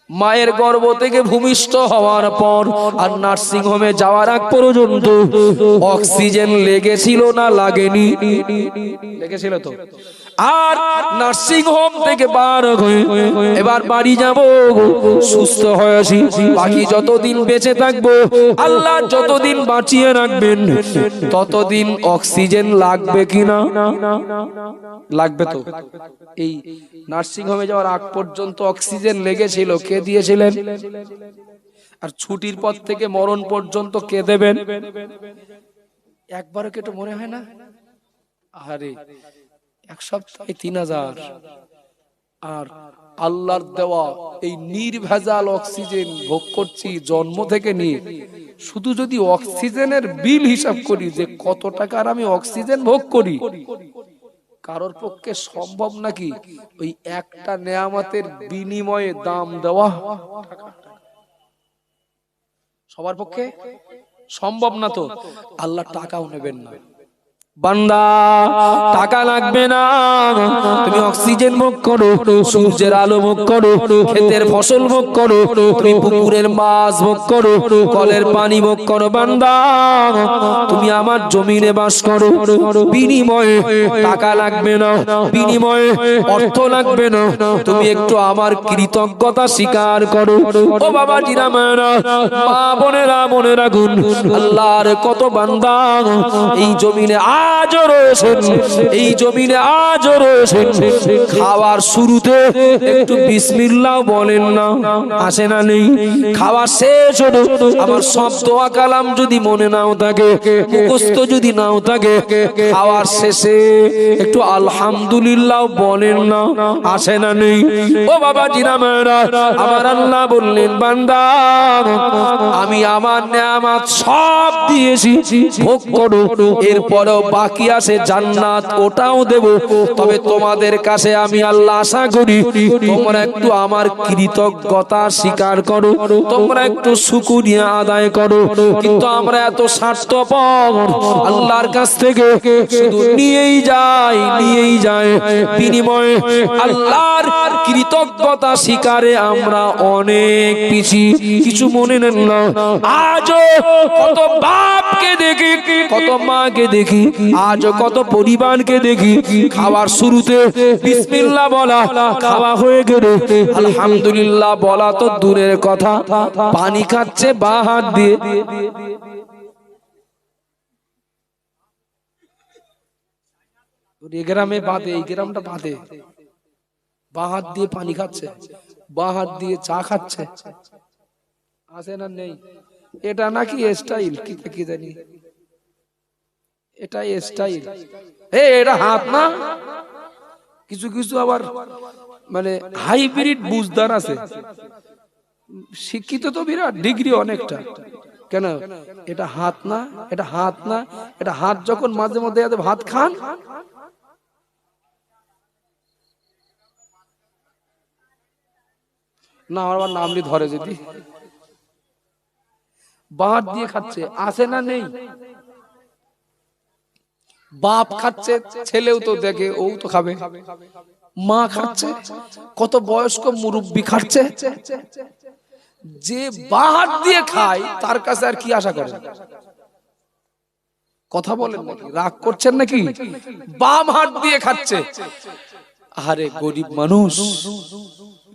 মায়ের গর্ভ থেকে ভূমিষ্ঠ হওয়ার পর আর নার্সিং হোমে যাওয়ার আগ পর্যন্ত অক্সিজেন লেগেছিল না লাগেনি? লেগেছিল তো। আর নার্সিং হোম থেকে বার হয়ে এবার বাড়ি যাব, সুস্থ হয়েছি, বাকি যতদিন বেঁচে থাকবো, আল্লাহ যতদিন বাঁচিয়ে রাখবেন ততদিন অক্সিজেন লাগবে কিনা? লাগবে তো। এই নার্সিং হোমে যাওয়ার আগ পর্যন্ত অক্সিজেন লেগেছিল, কে দিয়েছিলেন? আর ছুটির পর থেকে মরণ পর্যন্ত কে দেবেন? একবারও কেটে মনে হয় না? আরে এক সপ্তাহে 3,000, আর আল্লাহর দেওয়া এই নির্ভেজাল অক্সিজেন ভোগ করছি জন্ম থেকে নিয়ে। শুধু যদি অক্সিজেনের বিল হিসাব করি যে কত টাকার আমি অক্সিজেন ভোগ করি, কারোর পক্ষে সম্ভব নাকি ওই একটা নেয়ামতের বিনিময়ে দাম দেওয়া? সবার পক্ষে সম্ভব না তো, আল্লাহ টাকাও নেবেন না। বান্দা টাকা লাগবে না, তুমি অক্সিজেন ভোগ করো, সূর্যের আলো ভোগ করো, ক্ষেতের ফসল ভোগ করো, তুমি পুকুরের মাছ ভোগ করো, কলের পানি ভোগ করো। বান্দা তুমি আমার জমিনে বাস করো, বিনিময়ে টাকা লাগবে না, বিনিময়ে অর্থ লাগবে না, তুমি একটু আমার কৃতজ্ঞতা স্বীকার করো। ও বাবা জিরা মায়েরা, মা বোনেরা, মনে রাখুন আল্লাহর কত বান্দা এই জমিনে আজও রয়েছেন, এই জমিনে আজও রয়েছেন, খাওয়ার শুরুতে একটু বিসমিল্লাহ বলেন না, আসে না নেই? খাওয়া শেষ হলো, আমার সব দোয়া কালাম যদি মনে নাও থাকে, মুখস্থ যদি নাও থাকে, খাওয়ার শেষে একটু আলহামদুলিল্লাহ বলেন না, আসে না নেই? ও বাবা জিরা মেয়েরা, আমার আল্লাহ বললেন বান্দা আমি আমার নেয়ামত সব দিয়েছি, ভোগ করো, এরপরেও বাকি আছে জান্নাত, ওটাও দেব। তবে তোমাদের কাছে আমি আল্লাহ আশা করি তোমরা একটু আমার কৃতজ্ঞতা স্বীকার করো, তোমরা একটু শুকরিয়া আদায় করো। কিন্তু আমরা এত স্বার্থপর, আল্লাহর কাছ থেকে শুধু নিয়েই যাই, বিনিময়ে আল্লাহর কৃতজ্ঞতা স্বীকারে আমরা অনেক পিছিয়ে। কিছু মনে নেন না, আজও কত বাপকে দেখি, কত মাকে দেখি, আজও কত পরিবারকে দেখি খাওয়ার শুরুতে বিসমিল্লাহ বলা, খাওয়া হয়ে গেলে আলহামদুলিল্লাহ বলা তো দূরের কথা, পানি খাচ্ছে বা হাত দিয়ে। এই গ্রামে বাদে, এই গ্রামটা বাদে, বা হাত দিয়ে পানি খাচ্ছে, বা হাত দিয়ে চা খাচ্ছে, আছে না নেই? এটা নাকি স্টাইল, কি জানি, এটা স্টাইল। এটা হাত না, কিছু কিছু আবার মানে হাইব্রিড বুঝদার আছে, শিক্ষিত তো বিরাট, ডিগ্রি অনেকটা। কেন এটা হাত না, এটা হাত না, এটা হাত যখন মাঝে মধ্যে ভাত খান, না আমার নামলি ধরে যদি বাদ দিয়ে খাচ্ছে, আছে না নেই? বাপ খাচ্ছে, ছেলেও তো দেখে, ও তো খাবে। মা খাচ্ছে, কত বয়স্ক মুরব্বি খাচ্ছে। যে বাদ দিয়ে খায় তার কাছে আর কি আশা করেন? কথা বলেন নাকি, রাগ করছেন নাকি? বাম হাত দিয়ে খাচ্ছে। আরে গরিব মানুষ,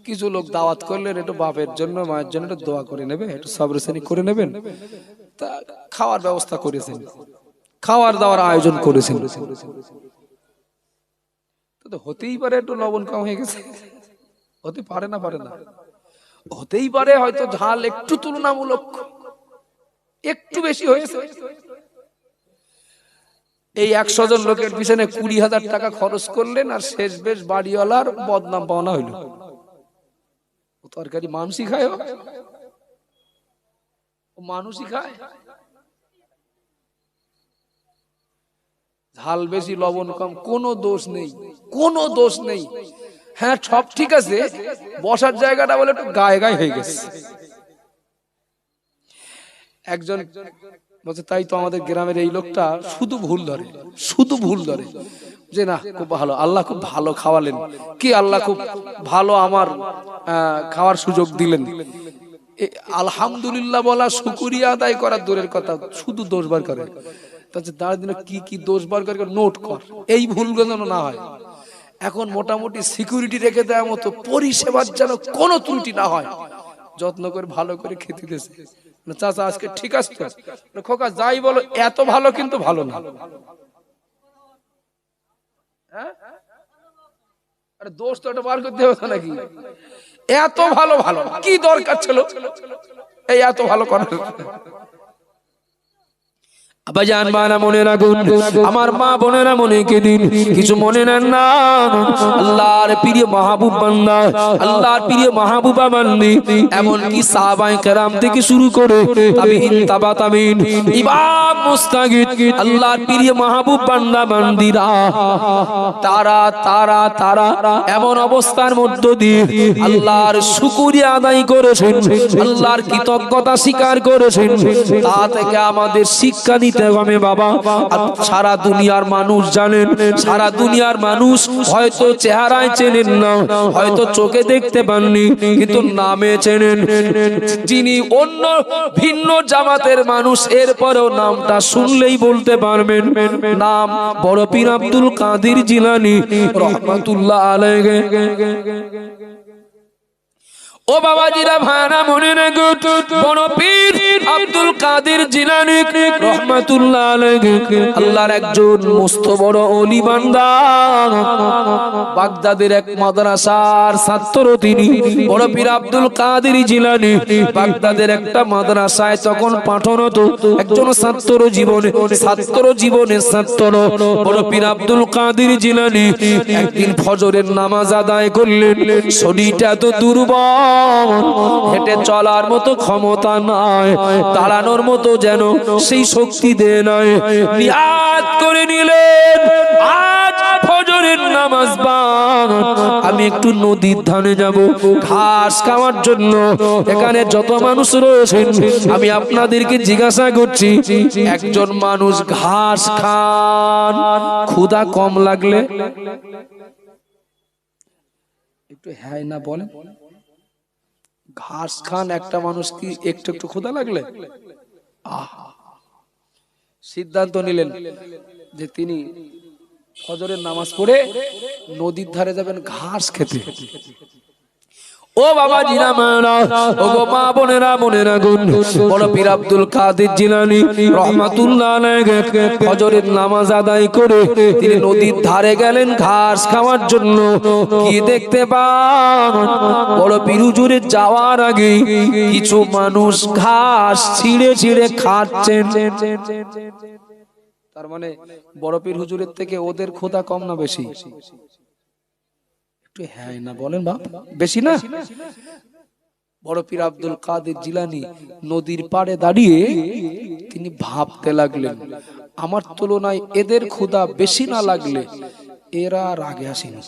কিছু লোক দাওয়াত করলেন, একটু বাপের জন্য মায়ের জন্য একটু দোয়া করে নেবে, একটু সবরেশানি করে নেবেন, তা খাওয়ার ব্যবস্থা করেছেন, খাওয়ার দাওয়ার আয়োজন করেছেন। তো হতেই পারে একটু লবণ কম হয়ে গেছে, হতে পারে না, পারে না, হতেই পারে হয়তো ঝাল একটু তুলনামূলক একটু বেশি হয়েছে। এই 100 জন লোকের পিছনে 20,000 টাকা খরচ করলেন, আর শেষ বেশ বাড়িওয়ালার বদনাম পাওনা হইল। তরকারি মানুষই খায়, মানুষই খায়, ঝাল বেশি লবণ কম, কোনো দোষ নেই, কোনো দোষ নেই। হ্যাঁ সব ঠিক আছে, বসার জায়গাটা বলে একটু গায়ে গায়ে হয়ে গেছে। একজন বলছে তাই তো আমাদের গ্রামের এই লোকটা শুধু ভুল ধরে, শুধু ভুল ধরে, যে না খুব ভালো, আল্লাহ খুব ভালো খাওয়ালেন, কি আল্লাহ খুব ভালো আমার খাওয়ার সুযোগ দিলেন। আলহামদুলিল্লাহ বলা, শুকরিয়া আদায় করার দূরের কথা, শুধু দোষ বার করে। তার দিনে কি কি দোষ বার করে নোট কর, এই ভুলগুলো যেন না হয়। এখন মোটামুটি সিকিউরিটি রেখে দেওয়ার মতো পরিষেবার যেন কোনো ত্রুটি না হয়, যত্ন করে ভালো করে খেতে দিয়েছে। চাচা আজকে ঠিক আছে তো? খোকা যাই বলো, এত ভালো কিন্তু ভালো না। আরে দোষ তো এটা বার করতে হবে নাকি? এত ভালো ভালো কি দরকার ছিল এই এত ভালো করার? আব্বাজান মারা মনে রাখুন, আমার মা বোনেরা মনে কে দিন কিছু মনে নেন না। আল্লাহর প্রিয় মাহবুব বান্দা, আল্লাহর প্রিয় মাহবুবা বান্দি, এমন কি সাহাবায়ে কেরাম থেকে শুরু করে তাবিঈন, তাবা তাবিঈন, ইমাম মুস্তাগিদ, আল্লাহর প্রিয় মাহবুব বান্দা বান্দিরা তারা তারা তারা এমন অবস্থার মধ্য দিয়ে আল্লাহর শুকরিয়া আদায় করেছেন, আল্লাহর কৃতজ্ঞতা স্বীকার করেছেন। তা থেকে আমাদের শিক্ষা নিতে হবে বাবা। সারা দুনিয়ার মানুষ জানেন, সারা দুনিয়ার মানুষ হয়তো চেহারায় চেনেন না, হয়তো চোখে দেখতে পাননি, কিন্তু নামে চেনেন। যিনি অন্য ভিন্ন জামাতের মানুষ, এরপরেও নামটা শুনলেই বলতে পারবেন, নাম বড় পীর আব্দুল কাদের জিলানী রহমাতুল্লাহ আলাইহি। ও বাবাজিরা ভাইরা মনে রাখুন, বড় পীর আব্দুল কাদের জিলানী রহমাতুল্লাহ আলাইহি আল্লাহর একজন মস্ত বড় ওলি বান্দা। বাগদাদের এক মাদ্রাসার ছাত্র তিনি। বড় পীর আব্দুল কাদের জিলানী বাগদাদের একটা মাদ্রাসায় তখন পাঠরত একজন ছাত্র জীবনের ছাত্র। বড় পীর আব্দুল কাদের জিলানী একদিন ফজরের নামাজ আদায় করলেন। শরীরটা তো দুর্বল, হেঁটে চলার মতো ক্ষমতা নাই, দাঁড়ানোর মতো যেন সেই শক্তি দেয় নাই। নিয়াত করে নিলেন, আজ ফজরের নামাজ বাদ আমি একটু নদীর ধারে যাব ঘাস খাওয়ার জন্য। এখানে যত মানুষ রয়েছেন আমি আপনাদেরকে জিজ্ঞাসা করছি, একজন মানুষ ঘাস খান, ক্ষুধা কম লাগলে একটু হ্যাঁ না বলেন? ঘাস খান একটা মানুষ কি একটু একটু ক্ষুধা লাগলে? সিদ্ধান্ত নিলেন যে তিনি ফজরের নামাজ পড়ে নদীর ধারে যাবেন ঘাস খেতে। ও বাবা জিরা মানা, ও গো মা বোনেরা মনে রাখুন, বড় পীর আব্দুল কাদের জিলানী রহমাতুল্লাহ আলাইহি ফজরের নামাজ আদায় করে তিনি নদীর ধারে গেলেন ঘাস খাওয়ার জন্য। কি দেখতে পান, বড় পীর হুজুরের যাওয়ার আগে কিছু মানুষ ঘাস ছিঁড়ে ছিঁড়ে খাচ্ছেন। তার মানে বড় পীর হুজুরের থেকে ওদের ক্ষুধা কম না বেশি? হ্যাঁ না বলেন বাপ, বেশি না? বড় পীর আব্দুল কাদের জিলানী নদীর পাড়ে দাঁড়িয়ে তিনি ভাবতে লাগলেন, আমার তুলনায় এদের ক্ষুধা বেশি না লাগলে এরা আর আগে আসেনি,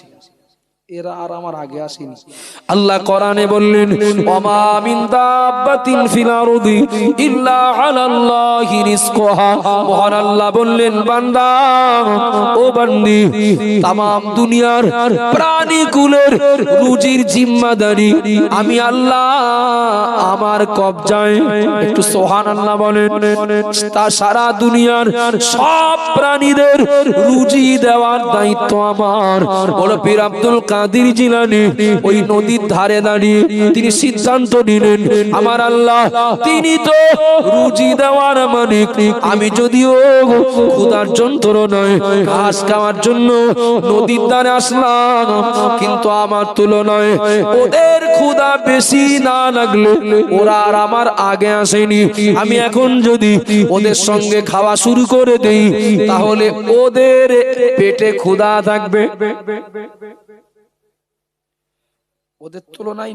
এরা আর আমার আগে আসেনি। আল্লাহ কোরআনে বললেন, ওমা মিন দাব্বাতিন ফিল আরদি ইল্লা আলাল্লাহি রিজকুহা। মহান আল্লাহ বললেন, বান্দা ও বান্দি, तमाम দুনিয়ার প্রাণী কুলের রুজির জিম্মাদারি আমি আল্লাহ আমার কবজায়। একটু সুবহানাল্লাহ বলেন। তা সারা দুনিয়ার সব প্রাণীদের রুজি দেওয়ার দায়িত্ব আমার। বড় পীর আব্দুল কাদের জিলানী ওই নদীর ধারে দাঁড়িয়ে তিনি সিদ্ধান্ত নিলেন, আমার আল্লাহ তিনি তো রুজি দেওয়ার মালিক। আমি যদিও ক্ষুধার যন্ত্রণায় ঘাস খাওয়ার জন্য নদীর ধারে আসলাম, কিন্তু আমার তুলনায় ওদের ক্ষুধা বেশি না লাগলে ওরা আর আমার আগে আসেনি। আমি এখন যদি ওদের সঙ্গে খাওয়া শুরু করে দেই তাহলে ওদের পেটে ক্ষুধা থাকবে। ওদের তুলনায়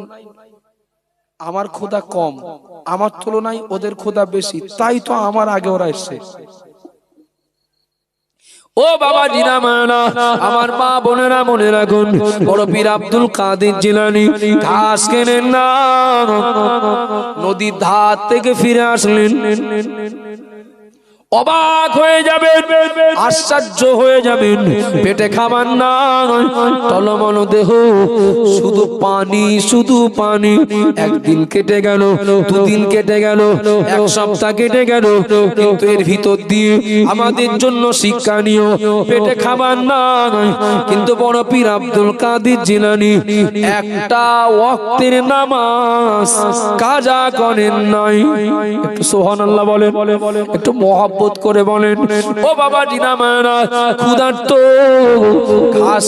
আমার ক্ষুধা কম, আমার তুলনায় ওদের ক্ষুধা বেশি, তাই তো আমার আগে ওরা এসছে। ও বাবা জিনা মানা, আমার মা বোনেরা মনে রাখুন, বড় পীর আব্দুল কাদের জিলানী ঘাস কেনেন না, নদীর ধার থেকে ফিরে আসলেন। অবাক হয়ে যাবেন, আশ্চর্য হয়ে যাবেন, পেটে খাবার না, টলমল দেহ, শুধু পানি শুধু পানি। একদিন কেটে গেল, দুদিন কেটে গেল, এক সপ্তাহ কেটে গেল, কিন্তু এর ভিতর দিয়ে আমাদের জন্য শিক্ষণীয় পেটে খাবার না। কিন্তু বড় পীর আব্দুল কাদের জিলানী একটা ওয়াক্তের নামাজ কাজা করেন নাই। একটু সুবহানাল্লাহ বলেন, একটু মহব্বত মহব্বত করে বলেন, ও বাবা জিনামানা, ক্ষুধার্ত, ঘাস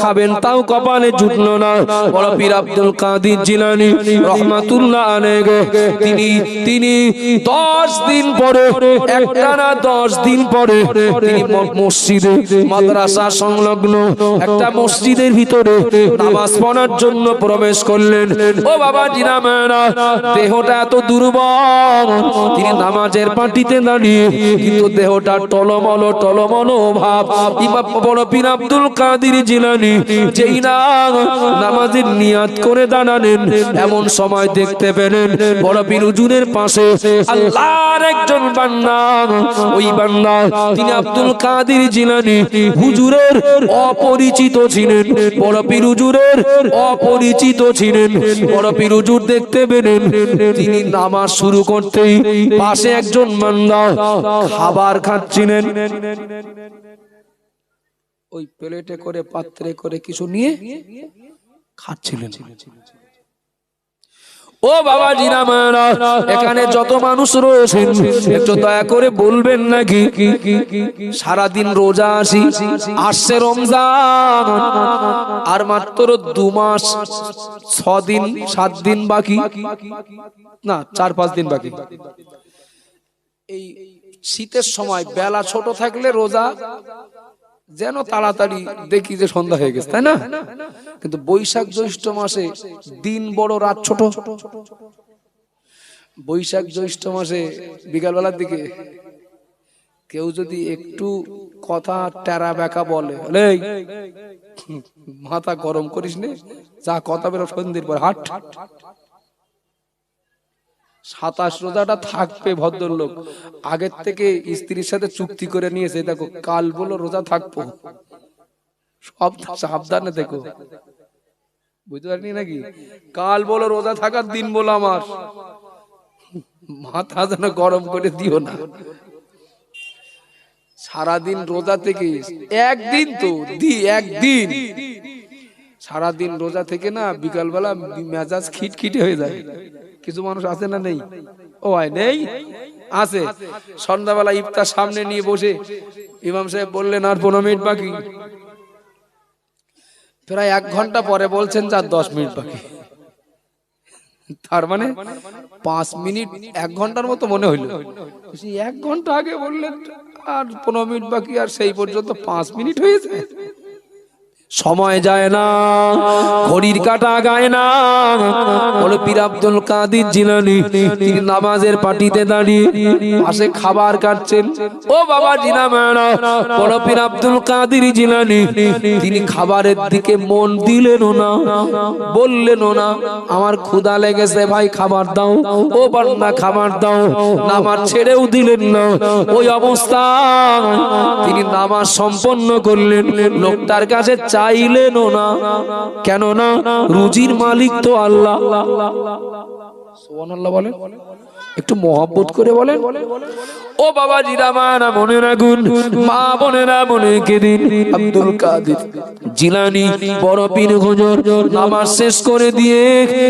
খাবেন তাও কপালে জুটলো না। বড় পীর আব্দুল কাদের জিলানী রহমাতুল্লাহ আলাইহি তিনি 10 দিন পরে, একটানা 10 দিন পরে তিনি মসজিদে, মাদ্রাসা সংলগ্ন একটা মসজিদের ভিতরে নামাজ পড়ার জন্য প্রবেশ করলেন। ও বাবা জিনামানা, দেহটা এত দুর্বল, তিনি নামাজের পাটিতে দাঁড়িয়ে কিন্তু দেহটা টলমল টলমল ভাব। ইমাম বড় পীর আব্দুল কাদের জিলানী যেই না নামাজের নিয়াত করে দাঁড়ালেন, এমন সময় দেখতে পেলেন বড় পীর হুজুরের পাশে আল্লাহর একজন বান্দা। ওই বান্দা তিনি আব্দুল কাদের জিলানী হুজুরের অপরিচিত ছিলেন, বড় পীর হুজুরের অপরিচিত ছিলেন। বড় পীর হুজুর দেখতে পেলেন তিনি নামাজ শুরু করতেই পাশে একজন বান্দা খাবার খাচ্ছিলেন। ওই প্লেটে করে পাত্রে করে কিছু নিয়ে খাচ্ছিলেন। ও বাবা জিনামানা, এখানে যত মানুষ রয়েছেন একটু দয়া করে বলবেন নাকি সারাদিন রোজা আসছে রমজান, আর মাত্র 2 মাস 6 দিন 7 দিন বাকি, না 4-5 দিন বাকি। এই শীতের সময় বেলা ছোট থাকলে রোজা যেন তাড়াতাড়ি দেখি যে সন্ধ্যা হয়ে গেছে, তাই না? কিন্তু বৈশাখ জ্যৈষ্ঠ মাসে দিন বড় রাত ছোট। বৈশাখ জ্যৈষ্ঠ মাসে বিকালবেলার দিকে কেউ যদি একটু কথা টেরা বেকা বলে, মাথা গরম করিস নে, যা কথা বেরো সন্ধ্যের পর হাট। 27 রোজাটা থাকবে ভদ্রলোক, আগের থেকে স্ত্রীর সাথে চুক্তি করে নিয়েছে, দেখো কাল বলো রোজা থাকবো, সব সাবধানে দেখো, বুঝতে পারিনি নাকি? কাল বলো রোজা থাকার দিন বলো, আমার মাথা যেন গরম করে দিও না। সারাদিন রোজা থেকে একদিন তো একদিন, সারাদিন রোজা থেকে না বিকালবেলা মেজাজ খিটখিটে হয়ে যায়। কিছু মানুষ আছে না, নেই? ও ভাই নেই, আছে। সন্ধ্যাবেলা ইফতার সামনে নিয়ে বসে ইমাম সাহেব বললেন আর 15 মিনিট বাকি, প্রায় 1 ঘন্টা পরে বলছেন যা 10 মিনিট বাকি। তার মানে 5 মিনিট 1 ঘন্টার মতো মনে হইল। 1 ঘন্টা আগে বললেন আর 15 মিনিট বাকি, আর সেই পর্যন্ত 5 মিনিট হয়েছে। সময় যায় না, ঘড়ির কাঁটা গায় না। বলে পীর আব্দুল কাদের জিলানী তিনি নামাজের পাটিতে দাঁড়িয়ে পাশে খাবার খাচ্ছেন। ও বাবা জিনামানা, বলে পীর আব্দুল কাদের জিলানী তিনি খাবারের দিকে মন দিলেন না, বললেন না আমার ক্ষুধা লেগেছে ভাই খাবার দাও, ও বান্দা খাবার দাও। নামাজ ছেড়েও দিলেন না। ওই অবস্থা তিনি নামাজ সম্পন্ন করলেন। লোকটার কাছে চাইলেন না, কেন না রুজির মালিক তো আল্লাহ। সুবহানাল্লাহ বলেন, একটু মহব্বত করে বলেন। ও বাবা জিরামানা, মনে রাখুন, মা বোনেরা মনে কেদিন আব্দুল কাদের জিলানী বড় পীর হুজুর নামাজ শেষ করে দিয়ে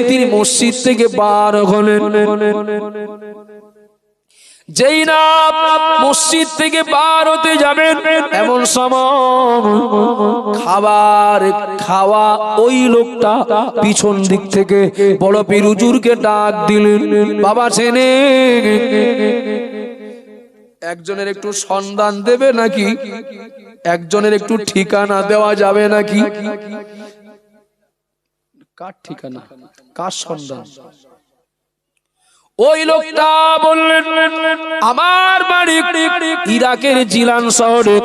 তিনি মসজিদ থেকে বার হলেন। যেই না মসজিদ থেকে বার হতে যাবেন, এমন সময় খাবার খাওয়া ওই লোকটা পিছন দিক থেকে বড় পীর হুজুরকে ডাক দিলেন, বাবা চেনে একজনের একটু সন্ধান দেবে নাকি, একজনের একটু ঠিকানা দেওয়া যাবে নাকি? কার ঠিকানা, কার সন্ধান? ওই লোকটা বললেন আমার বাড়ি ইরাকের জিলান শহরে,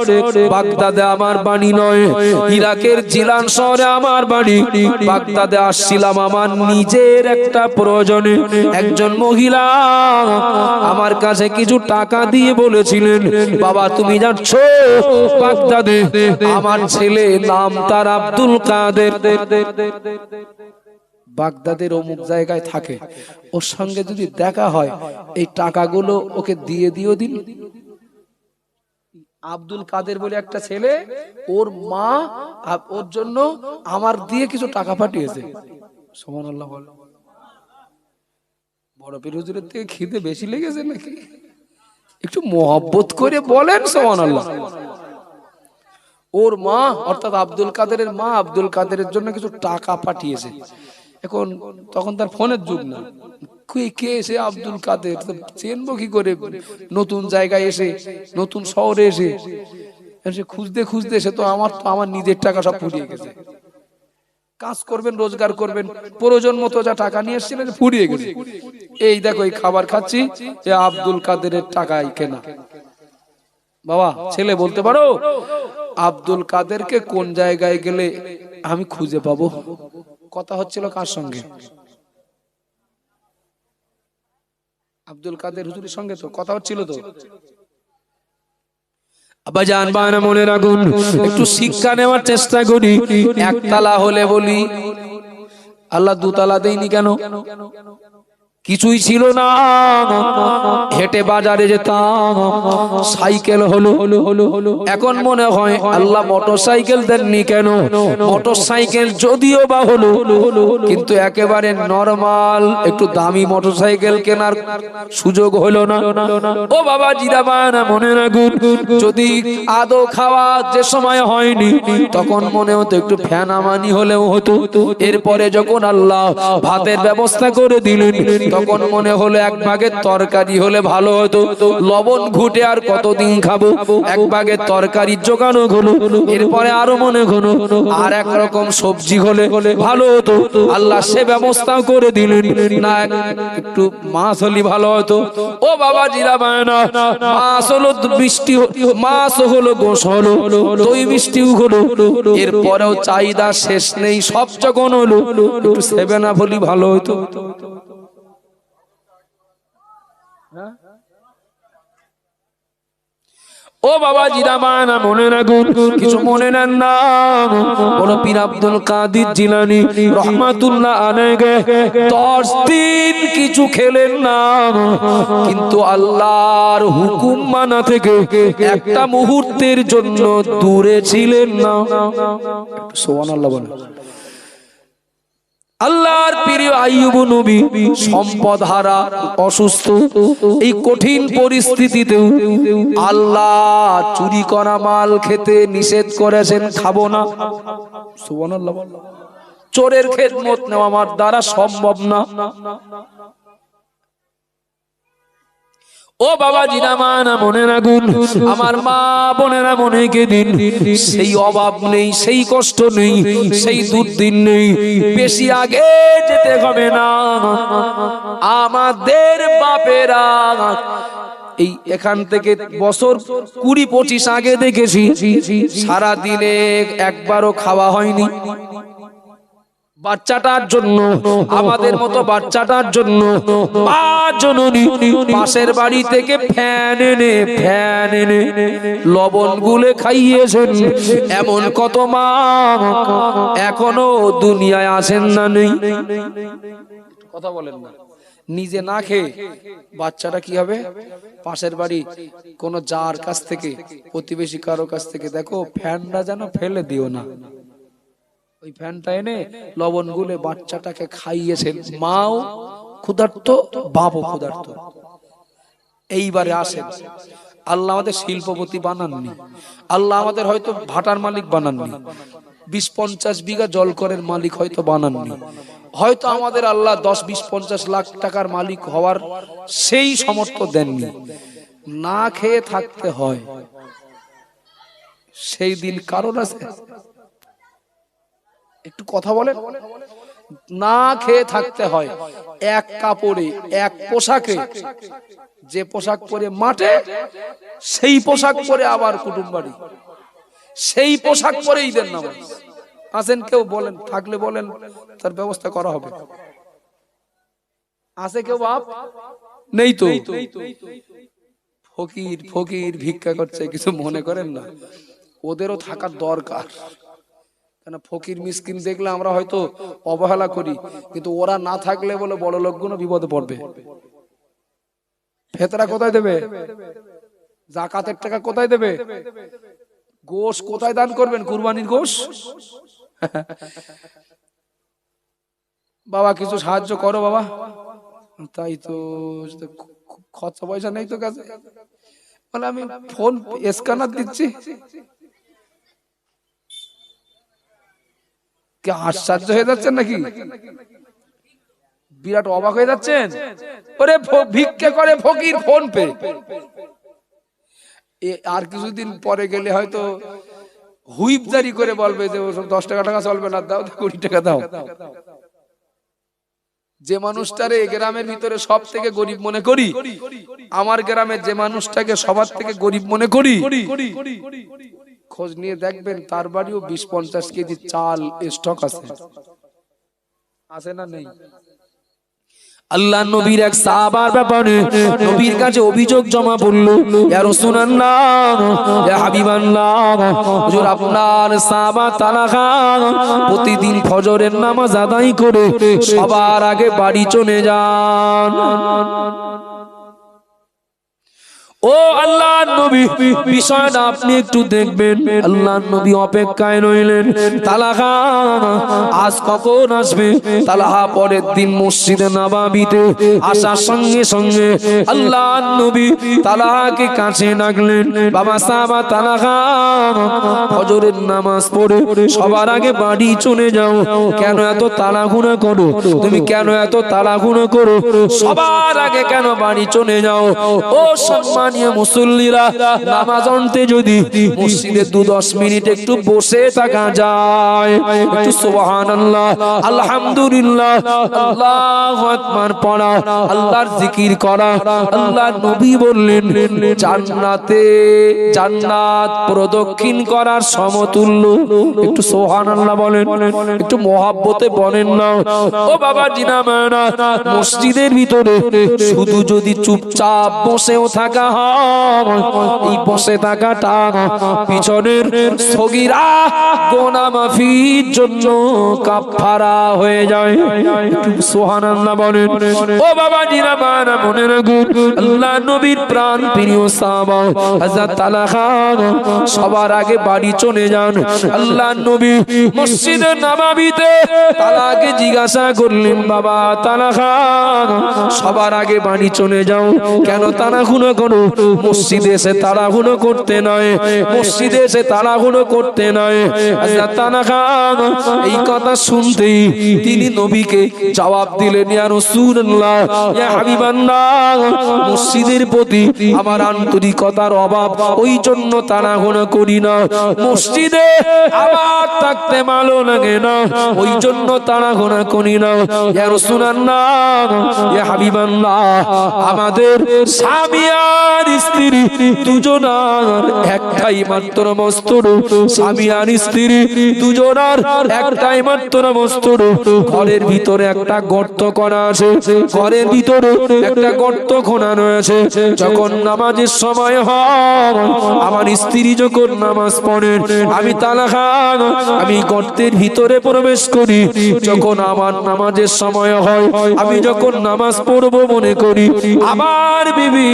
বাগদাদে আমার বাড়ি নয়, ইরাকের জিলান শহরে আমার বাড়ি। বাগদাদে আসছিলাম আমার নিজের একটা প্রয়োজনে। একজন মহিলা আমার কাছে কিছু টাকা দিয়ে বলেছিলেন, বাবা তুমি যাচ্ছ বাগদাদে, আমার ছেলে নাম তার আব্দুল কাদের, বাগদাদের অমুক জায়গায় থাকে, ওর সঙ্গে যদি দেখা হয় এই টাকাগুলো ওকে দিয়ে দিও দিন। আব্দুল কাদের বলে একটা ছেলে, ওর মা ওর জন্য আমার দিয়ে কিছু টাকা পাঠিয়েছে। সুবহানাল্লাহ বল। বড় পীর হুজুরের থেকে খিদে বেশি লেগেছে নাকি? একটু মোহাব্বত করে বলেন সুবহানাল্লাহ। ওর মা অর্থাৎ আব্দুল কাদেরের মা আব্দুল কাদেরের জন্য কিছু টাকা পাঠিয়েছে। এখন তখন তার ফোনের যুগ না, কে এসে আব্দুল কাদের চেনবো কি করে, নতুন জায়গায় এসে নতুন শহরে এসে খুঁজতে খুঁজতে সে তো আমার নিজের টাকা সব ফুরিয়ে গেছে। কাজ করবেন, রোজগার করবেন, প্রয়োজন মতো যা টাকা নিয়ে এসেছিলেন ফুরিয়ে গেছে। এই দেখো এই খাবার খাচ্ছি, এ আব্দুল কাদেরের টাকায় কেনা। বাবা ছেলে বলতে পারো আব্দুল কাদেরকে কোন জায়গায় গেলে আমি খুঁজে পাবো? কথা হচ্ছিল কার সঙ্গে? আব্দুল কাদের হুজুরের সঙ্গে তো কথা হচ্ছিল। তো আব্বাজান বানা মনে রাখুন, একটু শিক্ষা নেওয়ার চেষ্টা করি। একতলা হলে বলি আল্লাহ দুতলা দেয়নি কেন? কিছুই ছিল না, হেঁটে বাজারে যেতাম, সাইকেল হলো। এখন মনে হয় আল্লাহ মোটর সাইকেল দেননি কেন? মোটর সাইকেল যদিও বা হলো, কিন্তু একেবারে নরমাল একটু দামি মোটর সাইকেল কেনার সুযোগ হলো না। ও বাবা জিরাবানা মনে রাখুন, যদি আদৌ খাওয়া যে সময় হয়নি তখন মনে হতো একটু ফ্যানামানি হলেও হতো। এরপরে যখন আল্লাহ ভাতের ব্যবস্থা করে দিলেন তখন মনে হলো এক ভাগের তরকারি হলে ভালো হতো। লবণ ঘুটে আর কতদিন খাবো, এক ভাগের তরকারি জোগানো হলো। এরপরে আরো মনে হলো আর এক রকম সবজি হলে ভালো হতো। আল্লাহ সে ব্যবস্থাও করে দিলেন। না একটু মাছ হলে ভালো হতো। ও বাবা জিরা বায়না, মাছ হলো বৃষ্টি, মাছ হলো গোশ হলো, দই মিষ্টিও হলো। এরপরেও চাহিদা শেষ নেই, সব যখন হলো একটু সেভেন আপ হলে ভালো হতো। ও বাবা জিরামানা মনে রাখুন, কিছু মনে নেন না। বড় পীর আব্দুল কাদের জিলানী রহমাতুল্লাহ আলাইহি 10 দিন কিছু খেলেন না, কিন্তু আল্লাহর হুকুম মানা থেকে একটা মুহূর্তের জন্য দূরে ছিলেন না। সুবহানাল্লাহ বলেন। আল্লাহর প্রিয় আইয়ুব নবী সম্পদ হারা, অসুস্থ, এই কঠিন পরিস্থিতিতেও আল্লাহ চুরি করা মাল খেতে নিষেধ করেছেন, খাবো না। সুবহানাল্লাহ। চোরের খেদমত নেওয়া আমার দ্বারা সম্ভব না। ও বাবা জিনামানা মনে রাখুন, আমার মা বোনেরা মনে কে দিন, সেই অভাব নেই, সেই কষ্ট নেই, সেই দুর্দিন নেই। বেশি আগে যেতে হবে না, আমাদের বাপেরা এই এখান থেকে বছর 20-25 আগে দেখেছি সারা দিনে একবারও খাওয়া হয়নি। বাচ্চাটার জন্য, আমাদের মতো বাচ্চাটার জন্য মা জননী পাশের বাড়ি থেকে ফ্যান এনে লবণ গুলে খাইয়েছেন। এমন কত মা এখনো দুনিয়ায় আসেন না, নেই। কথা বলেন না। নিজে না খেয়ে বাচ্চাটা কি হবে? পাশের বাড়ি কোন যার কাছ থেকে, প্রতিবেশী কারো কাছ থেকে, দেখো ফ্যানটা যেন ফেলে দিও না, ওই ফ্যানটা এনে লবণ গুলে বাচ্চাটাকে খাইয়েছেন। মাও ক্ষুধার্ত, বাপও ক্ষুধার্ত। এইবারে আসেন, আল্লাহ আমাদের শিল্পপতি বানাননি, আল্লাহ আমাদের হয়তো ভাটার মালিক বানাননি, 20-50 বিঘা জলকরের মালিক হয়তো বানাননি, হয়তো আমাদের আল্লাহ 10-20-50 লাখ টাকার মালিক হওয়ার সেই সামর্থ্য দেননি। না খেয়ে থাকতে হয়, সেই দিন কারণ আছে? একটু কথা বলেন। না খেয়ে থাকতে হয়, এক কাপড়ে, এক পোশাকে, যে পোশাক পরে মাঠে সেই পোশাক পরে আবার কুটুম বাড়ি, সেই পোশাক পরে ঈদের নামাজ। আসেন কেউ বলেন, থাকলে বলেন, তার ব্যবস্থা করা হবে। আছে কেউ বাপ? নেই তো। ফকির ফকির ভিক্ষা করছে, কিছু মনে করেন না, ওদেরও থাকার দরকার। ফকির মিসকিন দেখলে আমরা হয়তো অবহেলা করি, কিন্তু ওরা না থাকলে বলে বড় লোকগুলো বিপদে পড়বে। ফেতরা কোথায় দেবে? যাকাতের টাকা কোথায় দেবে? গোশ কোথায় দান করবেন? কুরবানির গোশ। বাবা কিছু সাহায্য করো বাবা। তাই তো, খরচা পয়সা নেই তো কাছে। বলে আমি ফোন স্ক্যানার দিচ্ছি। কি আশ্চর্য হয়ে যাচ্ছেন নাকি? বিরাট অবাক হয়ে যাচ্ছেন? ওরে ভিক্ষে করে ফকির ফোন পে। আর কিছুদিন পরে গেলে হয়তো হুইপ জারি করে বলবে যে 10 টাকা চলবে না, দাও 20 টাকা দাও। যে মানুষটারে গ্রামের ভিতরে সব থেকে গরিব মনে করি, আমার গ্রামের যে মানুষটাকে সবার থেকে গরিব মনে করি, খোঁজ নিয়ে দেখবেন তার বাড়িও 20-50 কেজি চাল স্টক আছে। আছে না নেই? আল্লাহ নবীর এক সাহাবার ব্যাপারে নবীর কাছে অভিযোগ জমা পড়ল, ইয়া রাসূলুল্লাহ, ইয়া হাবিবাল্লাহ, হুজুর আপনার সাহাবা তালাকা প্রতিদিন ফজরের নামাজ আদায় করে সবার আগে বাড়ি চলে যান। ও আল্লাহর নবী, বিষয়টা আপনি একটু দেখবেন। আল্লাহর নবী অপেক্ষায় রইলেন, তালাহা আজ কখন আসবে। তালাহা পরের দিন মসজিদে নববীতে আসার সঙ্গে সঙ্গে আল্লাহর নবী তালাহাকে কাছে ডাকলেন, বাবা সাহাবা তালাহা, ফজরের নামাজ পড়ে সবার আগে বাড়ি চলে যাও। কেন এত তাড়াহুড়ো করো? তুমি কেন এত তাড়াহুড়ো করো? সবার আগে কেন বাড়ি চলে যাও? ও সম্মানীয় মুসল্লিরা, নামাজ পড়তে যদি মসজিদে 2-10 মিনিট একটু বসে থাকা যায়, একটু সুবহানাল্লাহ, আলহামদুলিল্লাহ, আল্লাহু আকবার পড়া, আল্লাহর জিকির করা, আল্লাহর নবী বললেন জান্নাতে জান্নাত প্রদক্ষিণ করার সমতুল্য। একটু সুবহানাল্লাহ বলেন, একটু মহব্বতে বলেন না। ও বাবা জিনামানা, মসজিদের ভিতরে শুধু যদি চুপচাপ বসেও থাকা হয়, এই বসে থাকাটা পিছনের সগীরা গুনাহ মাফির জন্য কাফারা হয়ে যায়। সুবহানাল্লাহ বলেন। ও বাবা জিনামানা, মনে রাখুন আল্লাহ নবীর প্রাণ প্রিয় সাহাবা হযরত তালহা সবার আগে বাড়ি চলে যান। আল্লাহ নবী মসজিদে নববীতে তালহাকে জিজ্ঞাসা করলেন, বাবা তালহা, সবার আগে বাড়ি চলে যাও কেন? তাড়াহুড়ো করো? মসজিদে এসে তাড়াহুড়ো করতে নয়, মসজিদে এসে তাড়াহুড়ো করতে নয়। হযরত তালহা এই কথা শুনতেই তিনি নবীকে জবাব দিলেন, ইয়া রাসূলুল্লাহ, ইয়া হাবিবাল্লাহ, মসজিদের প্রতি আমার আন্তরিকতার অভাব, ওই জন্য তাড়াহুড়ো করি না। মসজিদে আমার থাকতে ভালো লাগে না, ওই জন্য তাড়াহুড়ো করি না। ইয়া রাসূলুল্লাহ, ইয়া হাবিবাল্লাহ, আমাদের স্বামী আর স্ত্রী দুজনার একটাই মাত্র বস্ত্র, স্বামী আর স্ত্রী দুজনার একটাই মাত্র বস্ত্র। ঘরের ভিতরে একটা গর্ত করা আছে, ঘরের ভিতরে একটা গর্ত খোনা রয়েছে। যখন নামাজের সময় হয়, আমার স্ত্রী যখন নামাজ পড়ে, আমি তালহা আমি গর্তের ভিতরে প্রবেশ করি। যখন আমার নামাজের সময় হয়, আমি যখন নামাজ পড়বো মনে করি, আমার বিবি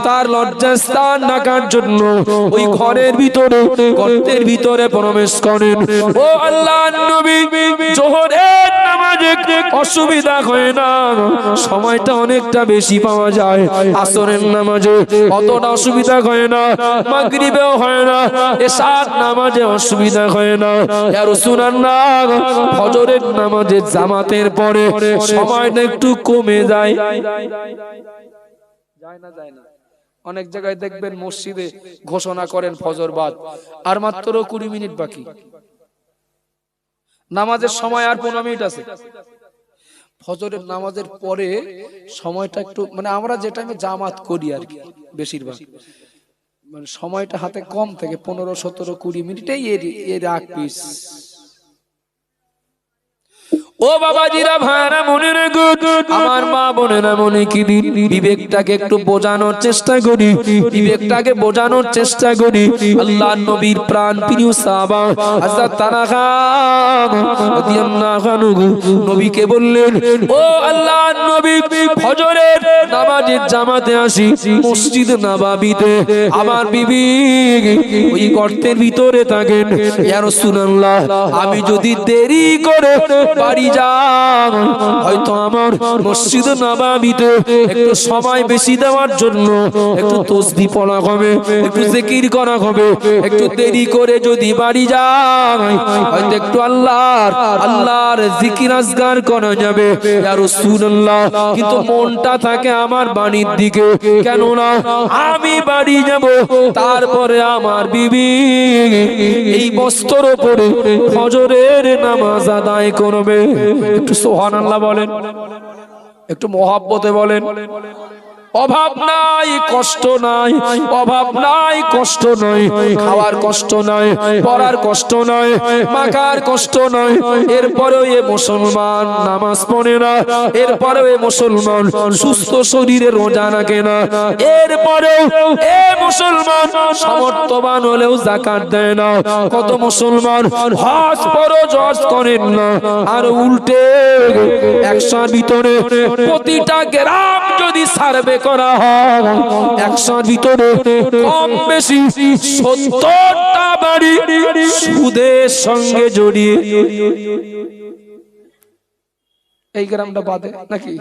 তার লজ্জাস্থান ঢাকার জন্য ওই ঘরের ভিতরে গর্তের ভিতরে প্রবেশ করেন। ও আল্লাহর নবী, যোহরের নামাজে অসুবিধা হয় না, সময়টা অনেকটা বেশি পাওয়া যায়। আসরের নামাজে অতটা অসুবিধা হয় না, মাগরিবেও হয় না, এশার নামাজে অসুবিধা হয় না। ইয়া রাসূলুল্লাহ, ফজরের নামাজে জামাতের পরে সময়টা একটু কমে যায়। যায় না? যায় না? অনেক জায়গায় দেখবেন মসজিদে ঘোষণা করেন ফজর বাদ, আর মাত্র 20 মিনিট বাকি, নামাজের সময় আর 15 মিনিট আছে। ফজরের নামাজের পরে সময়টা একটু, মানে আমরা যে টাইমে জামাত করি আর কি, বেশিরভাগ মানে সময়টা হাতে কম থেকে 15, 17, 20 মিনিটেই এর আগ পিস। ও বাবাজিরা, ভাইরা, মনে রাখুন, আমার মা বোনেরা, মনে কি দিন বিবেকটাকে একটু বোঝানোর চেষ্টা করি, বিবেকটাকে বোঝানোর চেষ্টা করি। আল্লাহর নবীর প্রাণ প্রিয় সাহাবা হযরত তালহা রাদিয়াল্লাহু আনহু নবীকে বললেন, ও আল্লাহর নবী, ফজরের নামাজের জামাতে আসি মসজিদ নববীতে, আমার বিবি ওই গর্তের ভিতরে থাকেন। ইয়া রাসূলুল্লাহ, আমি যদি দেরি করে বাড়ি যান, হয়তো আমার মসজিদ নববীতে একটু সময় বেশি দেওয়ার জন্য একটু তাসবিহ পড়া হবে, একটু জিকির করা হবে, একটু দেরি করে যদি বাড়ি যাই হয়তো একটু আল্লাহর জিকির আজকার করা যাবে ইয়া রাসূলুল্লাহ, কিন্তু মনটা থাকে আমার বাড়ির দিকে। কেন না আমি বাড়ি যাব, তারপরে আমার বিবি এই বস্ত্র পরে ফজরের নামাজ আদায় করবে। একটু সুবহানাল্লাহ বলেন, একটু মহব্বতে বলেন। অভাব নাই, কষ্ট নাই, অভাব নাই, কষ্ট নাই, খাওয়ার কষ্ট নাই, পড়ার কষ্ট নাই, মাকার কষ্ট নাই, এরপরেও এ মুসলমান নামাজ পড়ে না, এরপরেও এ মুসলমান সুস্থ শরীরে রোজা রাখে না, এরপরেও এ মুসলমান সামর্থ্যবান হলেও যাকাত দেয় না। কত মুসলমান হজ ফরজ হজ করেন না, আর উল্টে একশোর ভিতরে প্রতিটা গ্রাম যদি সার্ভে করা হয় 100 ভিতরে কম বেশি 70টা বাড়ি সুদের সঙ্গে জড়িয়ে। এই গ্রামটা বাদে নাকি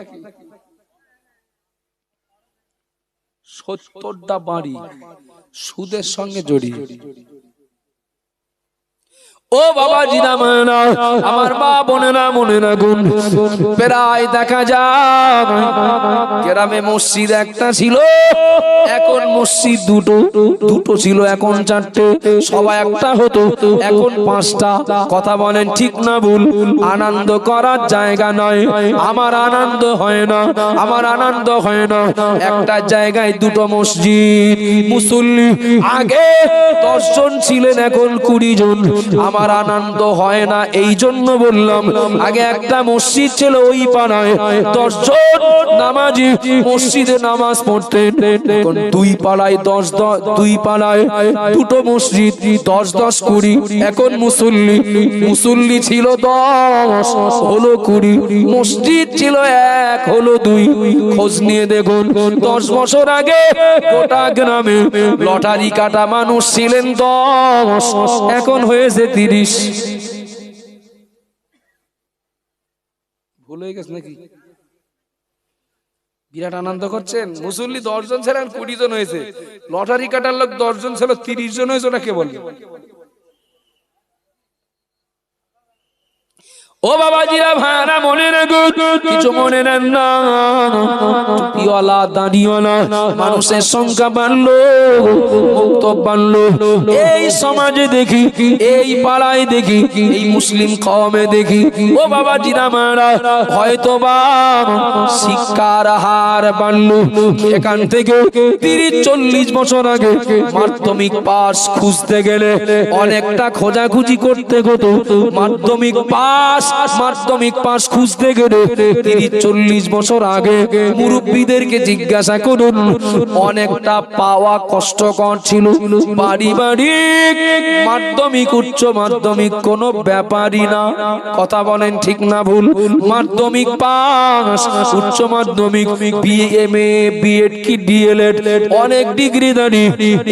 70টা বাড়ি সুদের সঙ্গে জড়িয়ে। ও বাবা জিনা মানা, আমার মা বোনেরা মনে রাখুন, প্রায় দেখা যায় গ্রামে মসজিদ একটা ছিল, এখন মসজিদ দুটো ছিল, এখন 4টে, সবাই একটা হতো, এখন 5টা। কথা বলেন ঠিক না ভুল? আনন্দ করার জায়গা নয়, আমার আনন্দ হয় না, আমার আনন্দ হয় না। একটা জায়গায় 2টো মসজিদ, মুসল্লি আগে 10 জন ছিলেন, এখন 20 জন। আমার আনন্দ হয় না, এই জন্য বললাম আগে একটা মসজিদ ছিল, ওই পাড়ায় 10 জন নামাজি মসজিদে নামাজ পড়তেন, এখন 2 পাড়ায় 10, 2 পাড়ায় 2টো মসজিদ, 10, 10, 20। এখন মুসল্লি ছিল 10, হলো 20, মসজিদ ছিল 1, হলো 2। খোঁজ নিয়ে দেখুন 10 বছর আগে গোটা গ্রামে লটারি কাটা মানুষ ছিলেন 10, এখন হয়েছে 30। ভুল হয়ে গেছে নাকি? বিরাট আনন্দ করছেন। মুসল্লি 10 জন ছিলেন, 20 জন হয়েছে। লটারি কাটার লোক 10 জন ছিল, 30 জন হয়েছে। ওটা কে বলবে? ও বাবাজিরা ভাইরা মনে রাখুন, কিছু মনে নেন না। টুপিওয়ালা দাড়িওয়ালা মানুষের সংখ্যা বাড়লো, বক্তব্য বাড়লো। এই সমাজে দেখি, এই পাড়ায় দেখি, এই মুসলিম কওমে দেখি, ও বাবাজিরা মারা হয়তো বা শিক্ষার হার বাড়লো। এখান থেকে 30-40 বছর আগে মাধ্যমিক পাস খুঁজতে গেলে অনেকটা খোঁজাখুঁজি করতে হতো। মাধ্যমিক পাস খুঁজতে গেলে 30-40 বছর আগে মুরব্বীদেরকে জিজ্ঞাসা করুন, অনেকটা পাওয়া কষ্টকর ছিল। বাড়ি মাধ্যমিক উচ্চ মাধ্যমিক কোনো ব্যাপারই না। কথা বলেন ঠিক না ভুল? মাধ্যমিক পাস, উচ্চ মাধ্যমিক, বিএমএ, বিএড কি ডিএলএড, অনেক ডিগ্রি দানি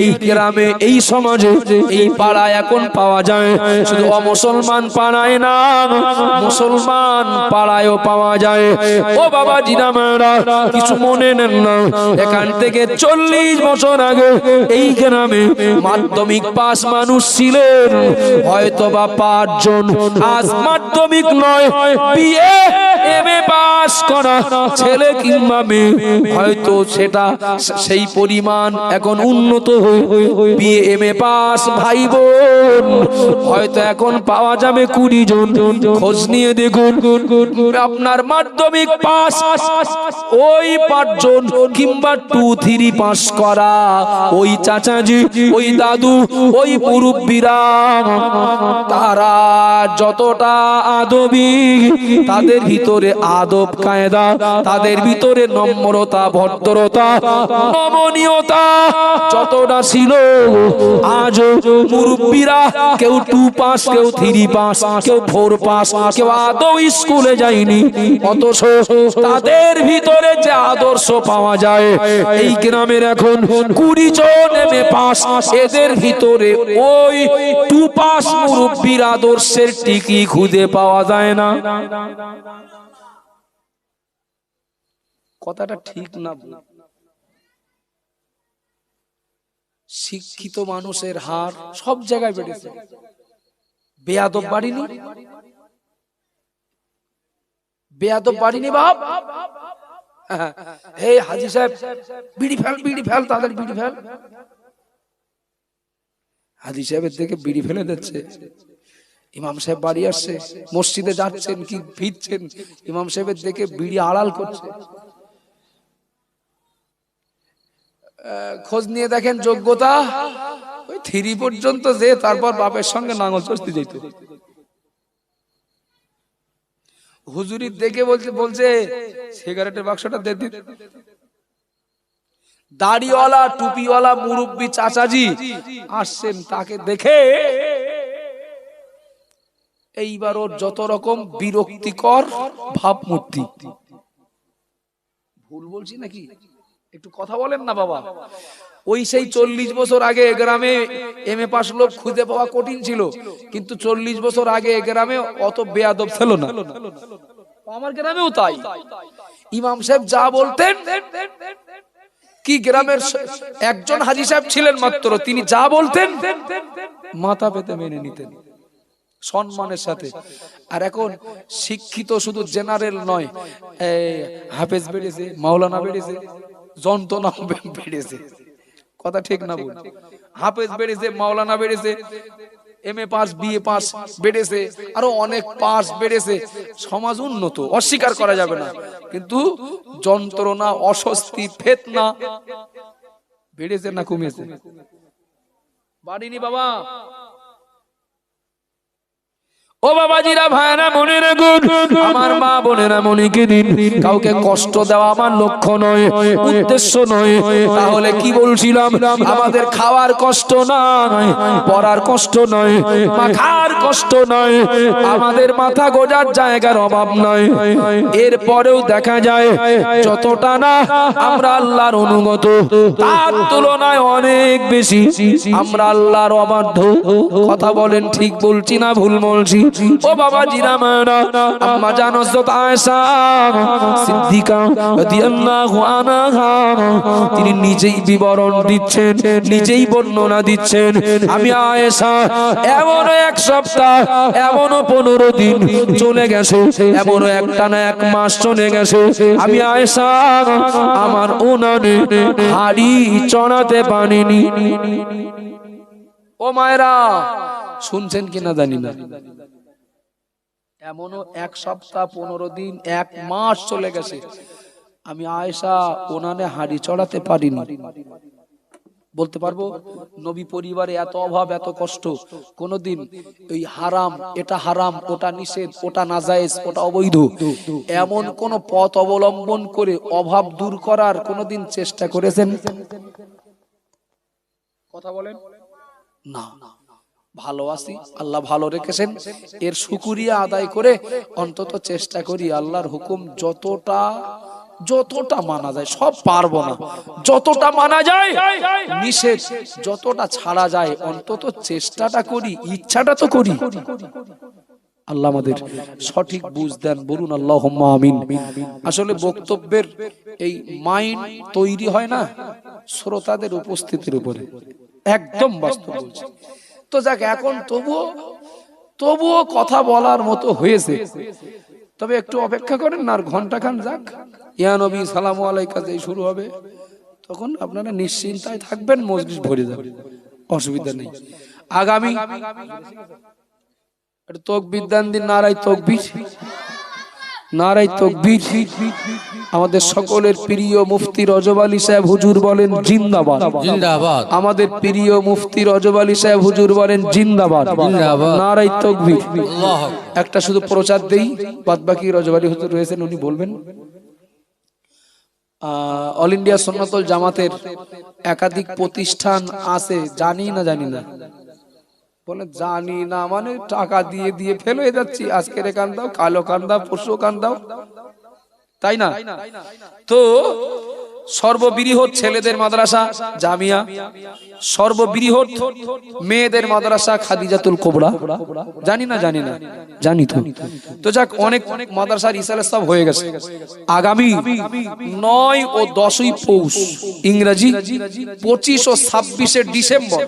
এই গ্রামে, এই সমাজে, এই পাড়ায় এখন পাওয়া যায়। শুধু অমুসলমান পাড়ায় না, মুসলমান পাড়ায়ও পাওয়া যায়। ও বাবা জিনামারা, কিছু মনে নেন না। এখান থেকে 40 বছর আগে এই গ্রামে মাধ্যমিক পাস মানুষ ছিলেন হয়তো বা 5 জন। আজ মাধ্যমিক নয়, বিএ এমএ পাস করা ছেলে কিংবা মেয়ে হয়তো সেটা সেই পরিমাণ এখন উন্নত হয়ে বিএ এমএ পাস ভাই বোন হয়তো এখন পাওয়া যাবে 20 জন। খোঁজ নিয়ে দেখুন, আপনার মাধ্যমিক পাস ওই 5 জন কিংবা 2-3 পাস করা ওই চাচাজি, ওই দাদু, ওই মুরব্বিরা, তারা যতটা আদবী, তাদের ভিতরে আদব কায়দা, তাদের ভিতরে নম্রতা, ভদ্রতা, নমনীয়তা যতটা ছিল, আজ মুরব্বিরা কেউ 2 পাস, কেউ 3 পাস, কেউ 4 পাস, কেউ আদৌ স্কুলে যায়নি, অথচ তাদের ভিতরে যে আদর্শ পাওয়া যায়, এই গ্রামের এখন 20 জন এমএ পাস, এদের ভিতরে ওই 2 পাস মুরব্বির আদর্শের টিকি খুঁজে পাওয়া যায় না। কথাটা ঠিক না? শিক্ষিত মানুষের হার সব জায়গায় বেড়েছে, বেয়াদব বাড়িনি, বেয়াদব বাড়িনি বাপ। হে হাজী সাহেব, বিড়ি ফেল, বিড়ি ফেল, তাদের বিড়ি ফেল। হাজী সাহেবের থেকে বিড়ি ফেলে দিচ্ছে। ইমাম সাহেব বাড়ি আসছে, মসজিদে যাচ্ছেন কি ফিরছেন, ইমাম সাহেবের দেখে বিড়ি আড়াল করছে। খোঁজ নিয়ে দেখেন যোগ্যতা ওই 3 পর্যন্ত, যে তারপর বাপের সঙ্গে নাঙ্গল চড়তে যেত। হুজুরি দেখে বলছে সিগারেটের বাক্সটা দে দিন। দাড়িওয়ালা টুপিওয়ালা মুরব্বি চাচাজি আসছেন, তাকে দেখে এইবার ওর যত রকম বিরক্তিকর ভাবমূর্তি। ভুল বলছি নাকি? একটু কথা বলেন না বাবা। ওই সেই 40 বছর আগে গ্রামে এমএ পাস লোক খুঁজে পাওয়া কঠিন ছিল, কিন্তু 40 বছর আগে গ্রামে অত বেয়াদব ছিল না। আমার গ্রামেও তাই। ইমাম সাহেব যা বলতেন, কি গ্রামের একজন হাজী সাহেব ছিলেন মাত্র, তিনি যা বলতেন মাথা পেতে মেনে নিতেন সম্মানের সাথে। আর এখন শিক্ষিত শুধু জেনারেল নয়, হাফেজ বেড়েছে, মাওলানা বেড়েছে, যন্ত্রণা বেড়েছে। কথা ঠিক না বল? হাফেজ বেড়েছে, মাওলানা বেড়েছে, এমএ পাস, বিএ পাস বেড়েছে, আরো অনেক পাস বেড়েছে। সমাজ উন্নত, অস্বীকার করা যাবে না, কিন্তু যন্ত্রণা, অস্বস্তি, ফিতনা বেড়েছে না কমেছে? বাড়িনি বাবা। ও বাবাজিরা, ভাইরা, মনে রাখুন, আমার মা বোনেরা, মনিকে দিন কাউকে কষ্ট দেওয়া আমার লক্ষ্য নয়, উদ্দেশ্য নয়। তাহলে কি বলছিলাম? আমাদের খাওয়ার কষ্ট নয়, পড়ার কষ্ট নয়, মাথার কষ্ট নয়, আমাদের মাথা গোজার জায়গার অভাব নয়। এরপরেও দেখা যায় যতটা না আমরা আল্লাহর অনুগত, তার তুলনায় অনেক বেশি আমরা আল্লাহর অবাধ্য। কথা বলেন, ঠিক বলছি না ভুল বলছি? ও বাবা জিরামানা, আম্মা জান হযরত আয়েশা সিদ্দিকা রাদিয়াল্লাহু আনহা, তিনি নিজেই বিবরণ দিচ্ছেন, নিজেই বর্ণনা দিচ্ছেন। আমি আয়েশা এমন এক সপ্তাহ, এমন 15 দিন চলে গেছে, এমন একটানা 1 মাস চলে গেছে, আমি আয়েশা আমার উনানে হাড়ি চড়াতে পারিনি। ও মায়েরা, শুনছেন কিনা জানি না, এমনও 1 সপ্তাহ, 15 দিন, 1 মাস চলে গেছে, আমি আয়েশা ওনানে হাড়ি চড়াতে পারিনি। বলতে পারবো নবী পরিবারে এত অভাব, এত কষ্ট, কোনদিন ওই হারাম, এটা হারাম, ওটা নিষেধ, ওটা নাজায়েজ, ওটা অবৈধ, এমন কোন পথ অবলম্বন করে অভাব দূর করার কোনদিন চেষ্টা করেছেন? কথা বলেন না। ভালো আছি, আল্লাহ ভালো রেখেছেন, এর শুকরিয়া আদায় করে অন্তত চেষ্টা করি আল্লাহর হুকুম যতটা মানা যায়, সব পারবো না, যতটা মানা যায়, নিষেধ যতটা ছাড়া যায়, অন্তত চেষ্টাটা করি, ইচ্ছাটা তো করি। আল্লাহ আমাদের সঠিক বুঝ দেন, বলুন আল্লাহুম্মা আমিন। আসলে বক্তব্যের এই মাইন্ড তৈরি হয় না শ্রোতাদের উপস্থিতির উপরে, একদম বাস্তব বলছি। তো যাক, এখন তবুও কথা বলার মতো হয়েছে, তবে একটু অপেক্ষা করেন না, আর ঘন্টাখান যাক, ইয়া নবী সালামু আলাইকা যেই শুরু হবে, তখন আপনারা নিশ্চিন্তায় থাকবেন, মজলিস ভরে যাবে, অসুবিধা নেই। আগামী তাকবীর দেন দিন, নারায়ে তাকবীর, নারায়ে তাকবীর। আমাদের সকলের প্রিয় মুফতি রজব আলী সাহেব হুজুর বলেন জিন্দাবাদ, জিন্দাবাদ। আমাদের প্রিয় মুফতি রজব আলী সাহেব হুজুর বলেন জিন্দাবাদ, জিন্দাবাদ, নারায়ে তাকবীর। আল্লাহ। একটা শুধু প্রচার দেই, বাদ বাকি রজব আলী হুজুর রয়েছেন, উনি বলবেন। অল ইন্ডিয়া সুন্নাতুল জামাতের একাধিক প্রতিষ্ঠান আছে, জানি না বলে জানি না মানে টাকা দিয়ে দিয়ে ফেল হয়ে যাচ্ছি, আজকের কান দাও, কালো কান দাও, পরশু কান দাও, তাই না? তো সর্ববৃহৎ ছেলেদের মাদ্রাসা জামিয়া, সর্ববৃহৎ মেয়েদের মাদ্রাসা খাদিজাতুল কুবরা, জানি না জানি তো। তো যাক, অনেক মাদ্রাসার রিসার্চ সব হয়ে গেছে। আগামী 9 ও 10ই পৌষ, ইংরেজি 25 ও 26শে ডিসেম্বর